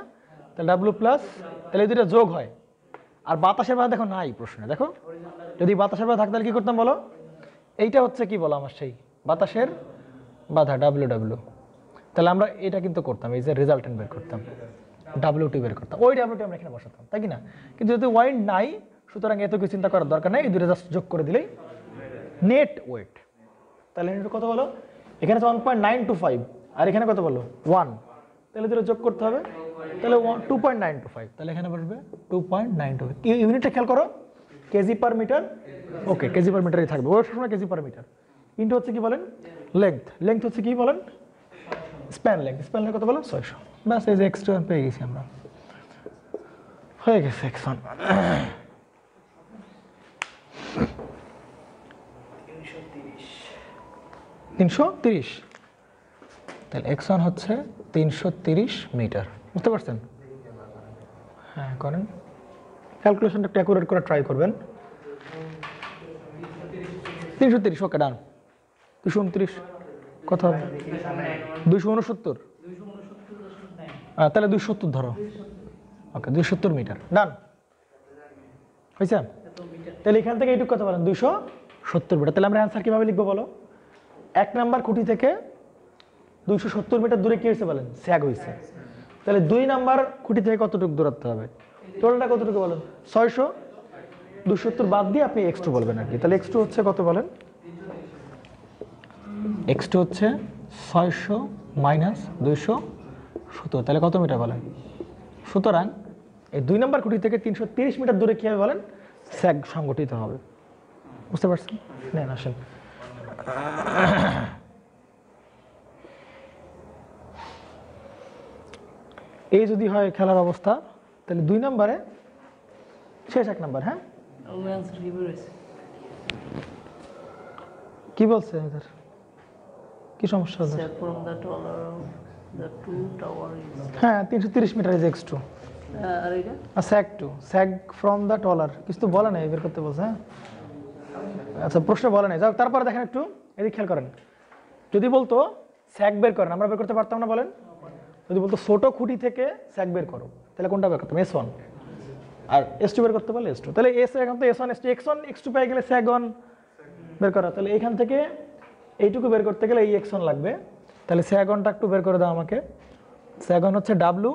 তাহলে ডাব্লু প্লাস, তাহলে এই দুটো যোগ হয়। আর বাতাসের বাধা দেখো নাই প্রশ্নে, দেখো যদি বাতাসের বাধা থাকতো তাহলে কি করতাম বলো, এইটা হচ্ছে কি বলো আমার সেই বাতাসের বাধা ডাব্লু ডাব্লু, তাহলে আমরা এটা কিন্তু করতাম, এই যে রেজাল্টেন্ট বের করতাম, ডাব্লুটি বের করতাম, ওই ডাব্লুটি আমরা এখানে বসাতাম তাই কি না। কিন্তু যেহেতু ওয়াইন্ড নাই, সুতরাং এত কিছু চিন্তা করার দরকার নাই, এই দুটো জাস্ট যোগ করে দিলেই নেট ওয়েট। তাহলে কত বলো, এখানে 1.925 আর এখানে কত বলো 1, তাহলে দুটো যোগ করতে হবে, তাহলে 2.925, তাহলে এখানে বসবে 2.925। ইউনিটটা খেয়াল করো, কেজি পার মিটার, ওকে কেজি পার মিটারই থাকবে, ওর সবসময় কেজি পার মিটার। ইন্টু হচ্ছে কি বলেন লেংথ, লেংথ হচ্ছে কি বলেন স্প্যান লেংথ, স্প্যান লেংথ কত বলো 600, ব্যাস এই যে এক্সট্রা পেয়ে গেছি আমরা, হয়ে গেছে এক্সন। 330, তাহলে এক্সন হচ্ছে 330 মিটার, বুঝতে পারছেন, হ্যাঁ করেন ক্যালকুলেশনটা একটু অ্যাকুরেট করে ট্রাই করবেন। 330 ওকে ডান, 229 কত হবে 269, তাহলে 270 ধরো, ওকে 270 মিটার ডান হয়েছে। তাহলে এখান থেকে এইটুকু কত বলেন 270 মিটার। তাহলে আমরা অ্যান্সার কিভাবে লিখবো বলো, 1 নাম্বার খুঁটি থেকে 270 মিটার দূরে কি হয়েছে বলেন, স্যাগ হয়েছে। তাহলে 2 নাম্বার খুঁটি থেকে কতটুকু দূরত্ব হবে, টোটালটা কতটুকু বলেন, 600, 270 বাদ দিয়ে আপনি x2 বলবেন আর কি। তাহলে x2 হচ্ছে কত বলেন, x2 হচ্ছে 600 মাইনাস 270, তাহলে কত মিটার বলেন। সুতরাং এই 2 নাম্বার খুঁটি থেকে 330 মিটার দূরে কি হবে বলেন, স্যাগ সংগঠিত হবে। বুঝতে পারছেন? নেন আসেন। এই যদি হয় খেলার অবস্থা, তাহলে 2 নাম্বারে শেষ 1 নাম্বার। হ্যাঁ কি বলছে এদের, কি সমস্যা আছে? হ্যাঁ 330 মিটার ইজ x2 আর sag 2, sag from the taller, কিছু তো বলে নাই, বের করতে বলছে। হ্যাঁ আচ্ছা প্রশ্ন বলে নাই, যাও তারপরে দেখেন একটু এদিকে খেয়াল করেন। যদি বলতো স্যাগ বের করেন, আমরা বের করতে পারতাম না বলেন। যদি বলতো ছোট খুঁটি থেকে স্যাগ বের করো, তাহলে কোনটা বের করতাম, S1, আর S2 বের করতে পারলে S2। তাহলে এখন তো S1 S2 x1 x2 পেয়ে গেলে স্যাগ 1 বের করা, তাহলে এখান থেকে এইটুকু বের করতে গেলে এই x1 লাগবে। তাহলে স্যাগ 1টা একটু বের করে দাও আমাকে। স্যাগ 1 হচ্ছে W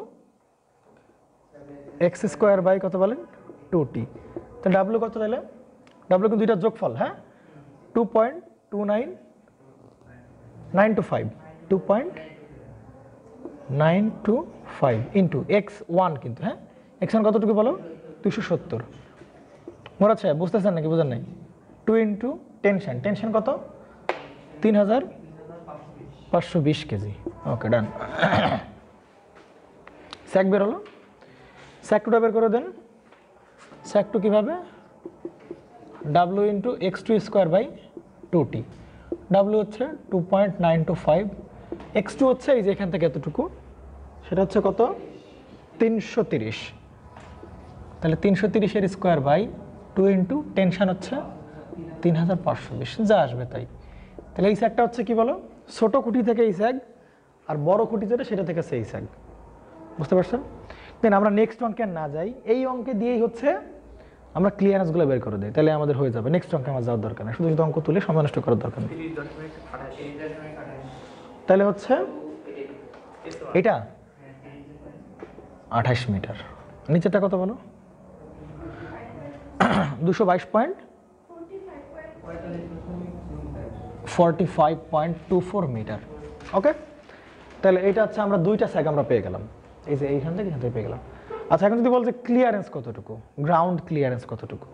x স্কোয়ার বাই কত বলেন 2t। তাহলে W কত, তাহলে W কিন্তু দুইটা যোগফল। হ্যাঁ 2.29925 2.925 ইন্টু x1 কিন্তু। হ্যাঁ x1 কতটুকু বলো, 270। মোরাদ সাহেব বুঝতেছেন নাকি, বুঝেন নাই? 2 ইন্টু টেনশন, টেনশন কত, 3520 কেজি। ওকে ডান। স্যাগ বের হলো, স্যাগ 2টা বের করে দেন। স্যাগ 2 কিভাবে, W into x2 square by 2t। W হচ্ছে 2.925, x2 হচ্ছে এই যে এখান থেকে এতটুকু, সেটা হচ্ছে কত 330। তাহলে 330 স্কোয়ার বাই 2 ইন্টু টেনশন হচ্ছে 3520, যা আসবে তাই। তাহলে এই স্যাগটা হচ্ছে কি বলো, ছোট খুঁটি থেকে এই স্যাগ, আর বড় খুঁটি যেটা সেটা থেকে সেই স্যাগ। বুঝতে পারছেন? দেন আমরা নেক্সট অঙ্কে না যাই, এই অঙ্কে দিয়েই হচ্ছে আমরা ক্লিয়ারেন্সগুলো বের করে দিই, তাহলে আমাদের হয়ে যাবে। নেক্সট অঙ্কে আমার যাওয়ার দরকার নেই, শুধু শুধু অঙ্ক তুলে সময় নষ্ট করার দরকার নেই। তাহলে হচ্ছে এটা 28 মিটার, নিচেটা কত বলো, 222.45.24 মিটার। ওকে, তাহলে এইটা হচ্ছে আমরা দুইটা স্যাগ আমরা পেয়ে গেলাম, এই যে এইখান থেকে পেয়ে গেলাম। আচ্ছা এখন যদি বলছে ক্লিয়ারেন্স কতটুকু, গ্রাউন্ড ক্লিয়ারেন্স কতটুকু,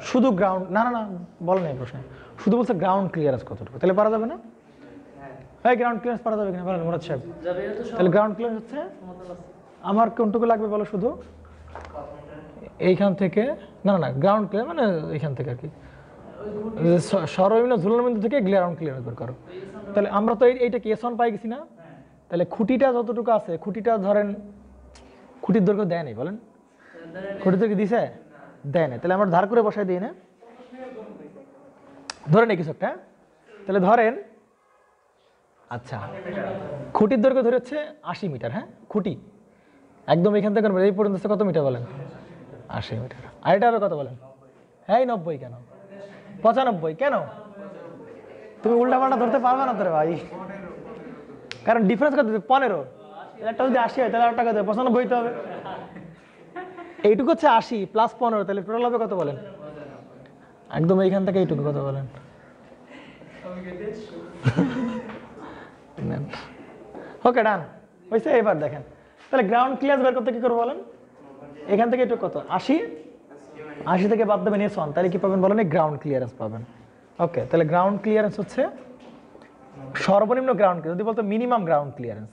শুধু গ্রাউন্ড, না না না বল নাই প্রশ্ন, শুধু বলছে গ্রাউন্ড ক্লিয়ারেন্স কতটুকু, তাহলে পারা যাবে না? হ্যাঁ গ্রাউন্ড ক্লিয়ারেন্স পারা যাবে কিনা বলেন মুরাদ সাহেব? তাহলে গ্রাউন্ড ক্লিয়ারেন্স হচ্ছে আমার কোনটুকু লাগবে বলো, শুধু এইখান থেকে, না না গ্রাউন্ড ক্লিয়ার মানে এইখান থেকে আর কি, সর্বনিম্ন ঝুলনের বিন্দু থেকে গ্রাউন্ড ক্লিয়ারেন্স বের করো। তাহলে আমরা তো এইটা কি S1 পাই গেছি না? তাহলে খুঁটিটা যতটুকু আছে, খুঁটিটা ধরেন, খুঁটির দৈর্ঘ্য দেয় নাই বলেন, খুঁটির দৈর্ঘ্য দিছে, দেয় নাই, তাহলে আমরা ধার করে বসাই দিই না, ধরে নেই কিছু একটা। তাহলে ধরেন আচ্ছা খুঁটির দৈর্ঘ্য ধরে হচ্ছে 80 মিটার। হ্যাঁ খুঁটি একদম এখান থেকে এই পর্যন্ত কত মিটার বলেন, 80 মিটার। আর এটা হবে কত বলেন, হ্যাঁ 90 কেন, 95 কেন, তুমি উল্টা পাল্টা ধরতে পারবে না তোরে ভাই, কারণ ডিফারেন্স কত, 15, একটা যদি 80 হয় তাহলে আর টাকা দেবে 95 হইতে হবে। এইটুকু হচ্ছে 80 প্লাস 15, তাহলে টোটাল হবে কত বলেন, একদম এইখান থেকে এইটুকু কত বলেন, ওকে ডান হয়েছে। এবার দেখেন তাহলে গ্রাউন্ড ক্লিয়ারেন্স বের করতে কি করবো বলেন, এখান থেকে একটু কত 80, 80 থেকে বাদ দেবেন S1, তাহলে কি পাবেন বলেন, গ্রাউন্ড ক্লিয়ারেন্স পাবেন। ওকে তাহলে গ্রাউন্ড ক্লিয়ারেন্স হচ্ছে সর্বনিম্ন গ্রাউন্ড, যদি বলতো মিনিমাম গ্রাউন্ড ক্লিয়ারেন্স,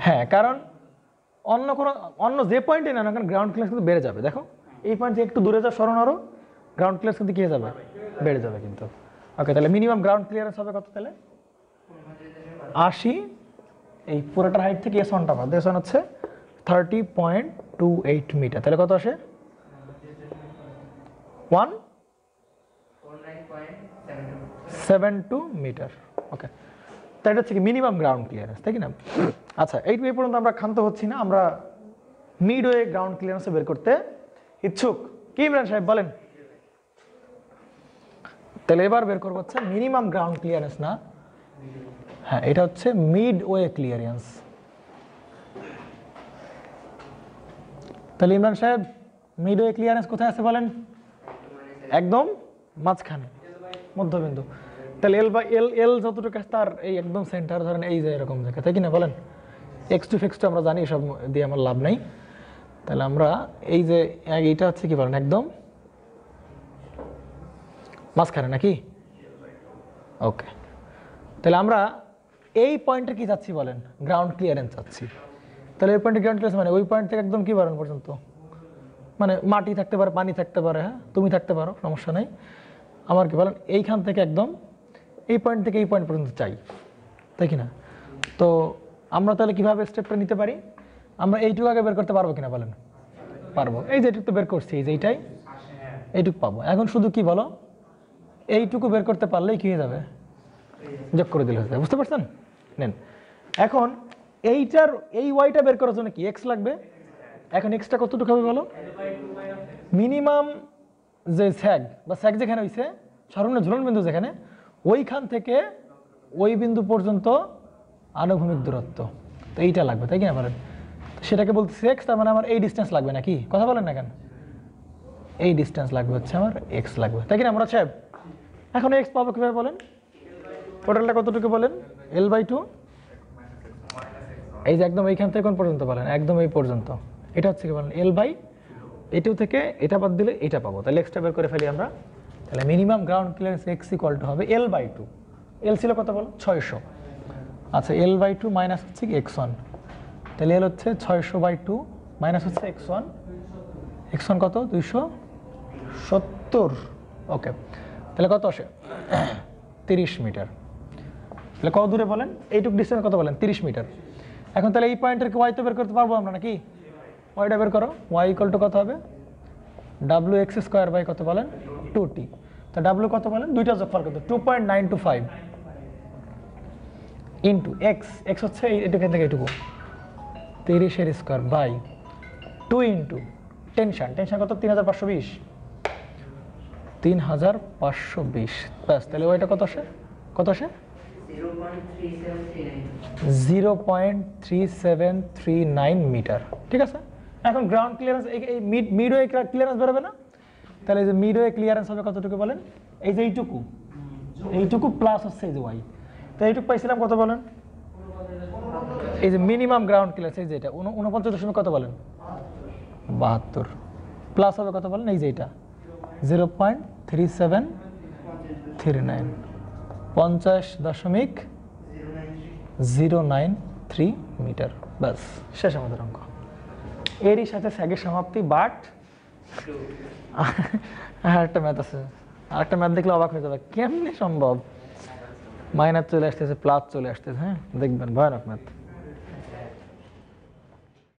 হ্যাঁ কারণ অন্য যে পয়েন্টে না কারণ গ্রাউন্ড ক্লিয়ারেন্স কিন্তু বেড়ে যাবে। দেখো এই পয়েন্ট থেকে একটু দূরে যাও সরণ, আরো গ্রাউন্ড ক্লিয়ারেন্স কিন্তু কি হয়ে যাবে, বেড়ে যাবে কিন্তু। ওকে তাহলে মিনিমাম গ্রাউন্ড ক্লিয়ারেন্স হবে কত, তাহলে 80, এই পুরোটার হাইট থেকে S1টা বাদ, S1 হচ্ছে 30.28 মিটার, তাহলে কত আসে 172 মিটার। ওকে তাই এটা হচ্ছে কি মিনিমাম গ্রাউন্ড ক্লিয়ারেন্স, তাই কি না? আচ্ছা এই পর্যন্ত আমরা ক্ষান্ত হচ্ছি না, আমরা মিডওয়ে গ্রাউন্ড ক্লিয়ারেন্স বের করতে ইচ্ছুক। কি ইমরান সাহেব বলেন? তাহলে এবার বের করবো হচ্ছে মিনিমাম গ্রাউন্ড ক্লিয়ারেন্স, না হ্যাঁ এটা হচ্ছে মিড ওয়ে ক্লিয়ারেন্স। তাহলে ইমরান সাহেব মিড ওয়ে ক্লিয়ারেন্স কোথায় আছে বলেন? একদম মাঝখানে, মধ্যবিন্দু। তাহলে এল বাই এল, এল যতটুকু আছে তার এই একদম সেন্টার, ধরেন এই যে এরকম জায়গা, তাই কি না বলেন? এক্স টু ফিক্স টু আমরা জানি, এসব দিয়ে আমার লাভ নাই। তাহলে আমরা এই যে এইটা হচ্ছে কি বলেন, একদম মাঝখানে নাকি? ওকে, তাহলে আমরা এই পয়েন্টে কি যাচ্ছি বলেন? গ্রাউন্ড ক্লিয়ারেন্স যাচ্ছি। তাহলে এই পয়েন্টে গ্রাউন্ড ক্লিয়ারেন্স মানে ওই পয়েন্ট থেকে একদম কি বলেন পর্যন্ত, মানে মাটি থাকতে পারে, পানি থাকতে পারে, হ্যাঁ তুমি থাকতে পারো, সমস্যা নাই। আমার কি বলেন এইখান থেকে একদম এই পয়েন্ট থেকে এই পয়েন্ট পর্যন্ত চাই, তাই কি না? তো আমরা তাহলে কিভাবে স্টেপটা নিতে পারি? আমরা এইটুকু আগে বের করতে পারবো কিনা বলেন? পারবো। এই যে এইটুকু তো বের করছি, এই যে এইটাই, এইটুকু পাবো। এখন শুধু কি বলো, এইটুকু বের করতে পারলেই কি হয়ে যাবে? যোগ করে দিলে হয়ে যাবে, বুঝতে পারছেন? নেন এখন এইটার এই ওয়াইটা বের করার জন্য কি এক্স লাগবে। এখন এক্সটা কতটুকু হবে বলো? মিনিমাম যে স্যাগ বা স্যাগ যেখানে হয়েছে, সর্বনিম্ন ঝুলন বিন্দু যেখানে, ওইখান থেকে ওই বিন্দু পর্যন্ত আনুভূমিক দূরত্ব, তো এইটা লাগবে, তাই কিনা বলেন? সেটাকে বলতেছি এক্স, তার মানে আমার এই ডিস্টেন্স লাগবে নাকি? কথা বলেন না কেন? এই ডিস্টেন্স লাগবে হচ্ছে আমার এক্স লাগবে, তাই কিনা আমরা সাহেব? এখন এক্স পাবো কিভাবে বলেন? টোটালটা কতটুকু বলেন? এল বাই টু, এই যে একদম এইখান থেকে কোন পর্যন্ত বলেন? একদম এই পর্যন্ত, এটা হচ্ছে কি বলেন? এল বাই এটু থেকে এটা বাদ দিলে এটা পাবো। তাহলে এক্সটা বের করে ফেলি আমরা। তাহলে minimum ground clearance x equal to হবে এল বাই টু। এল ছিল কত বলো? 600। আচ্ছা এল বাই টু মাইনাস হচ্ছে কি এক্স ওয়ান, তাহলে এল হচ্ছে 600 বাই টু মাইনাস হচ্ছে এক্স ওয়ান। এক্স ওয়ান কত? 270। ওকে, তাহলে কত আসে? 30 মিটার। তাহলে কত দূরে বলেন? এইটুক ডিস্টেন্স কত বলেন? 30 মিটার। এখন তাহলে এই পয়েন্টের ওয়াই তো বের করতে পারবো আমরা নাকি? ওয়াইটা বের করো। ওয়াই ইকুয়াল টু কত হবে? ডাব্লিউ এক্স স্কোয়ার বাই কত বলেন? 2t। তো ডাব্লিউ কত বলেন? দুইটা যোগফল কত? 2.925 ইন্টু এক্স, এক্স হচ্ছে এটুখান থেকে এটুকু 30-এর square by 2 into tension, tension কত? 3520, 3520 ব্যাস। তাহলে ওইটা কত আসে? কত আসে? 0.3739 মিটার। ঠিক আছে, এখন গ্রাউন্ড ক্লিয়ারেন্স এই মিড ওয়ে ক্লিয়ারেন্স বেরোবে না? তাহলে এই যে মিড ওয়ে ক্লিয়ারেন্স হবে কতটুকু বলেন? এই যে এইটুকু, এইটুকু প্লাস হচ্ছে এই যে ওয়াই। তো এইটুকু পাইছিলাম কত বলেন? এই যে মিনিমাম গ্রাউন্ড ক্লিয়ারেন্স, এই যে এটা 49 কত বলেন? 72 প্লাস হবে কত বলেন? এই যে এটা 0.3739, 50.093 মিটার। ব্যাস, শেষ আমাদের অঙ্ক। এরই সাথে স্যাগের সমাপ্তি। বাট আরেকটা ম্যাথ আছে, আরেকটা ম্যাথ দেখলে অবাক হয়ে যাবে, কেমনে সম্ভব? মাইনাস চলে আসতেছে, প্লাস চলে আসতেছে, হ্যাঁ দেখবেন ভয়ানক ম্যাথ।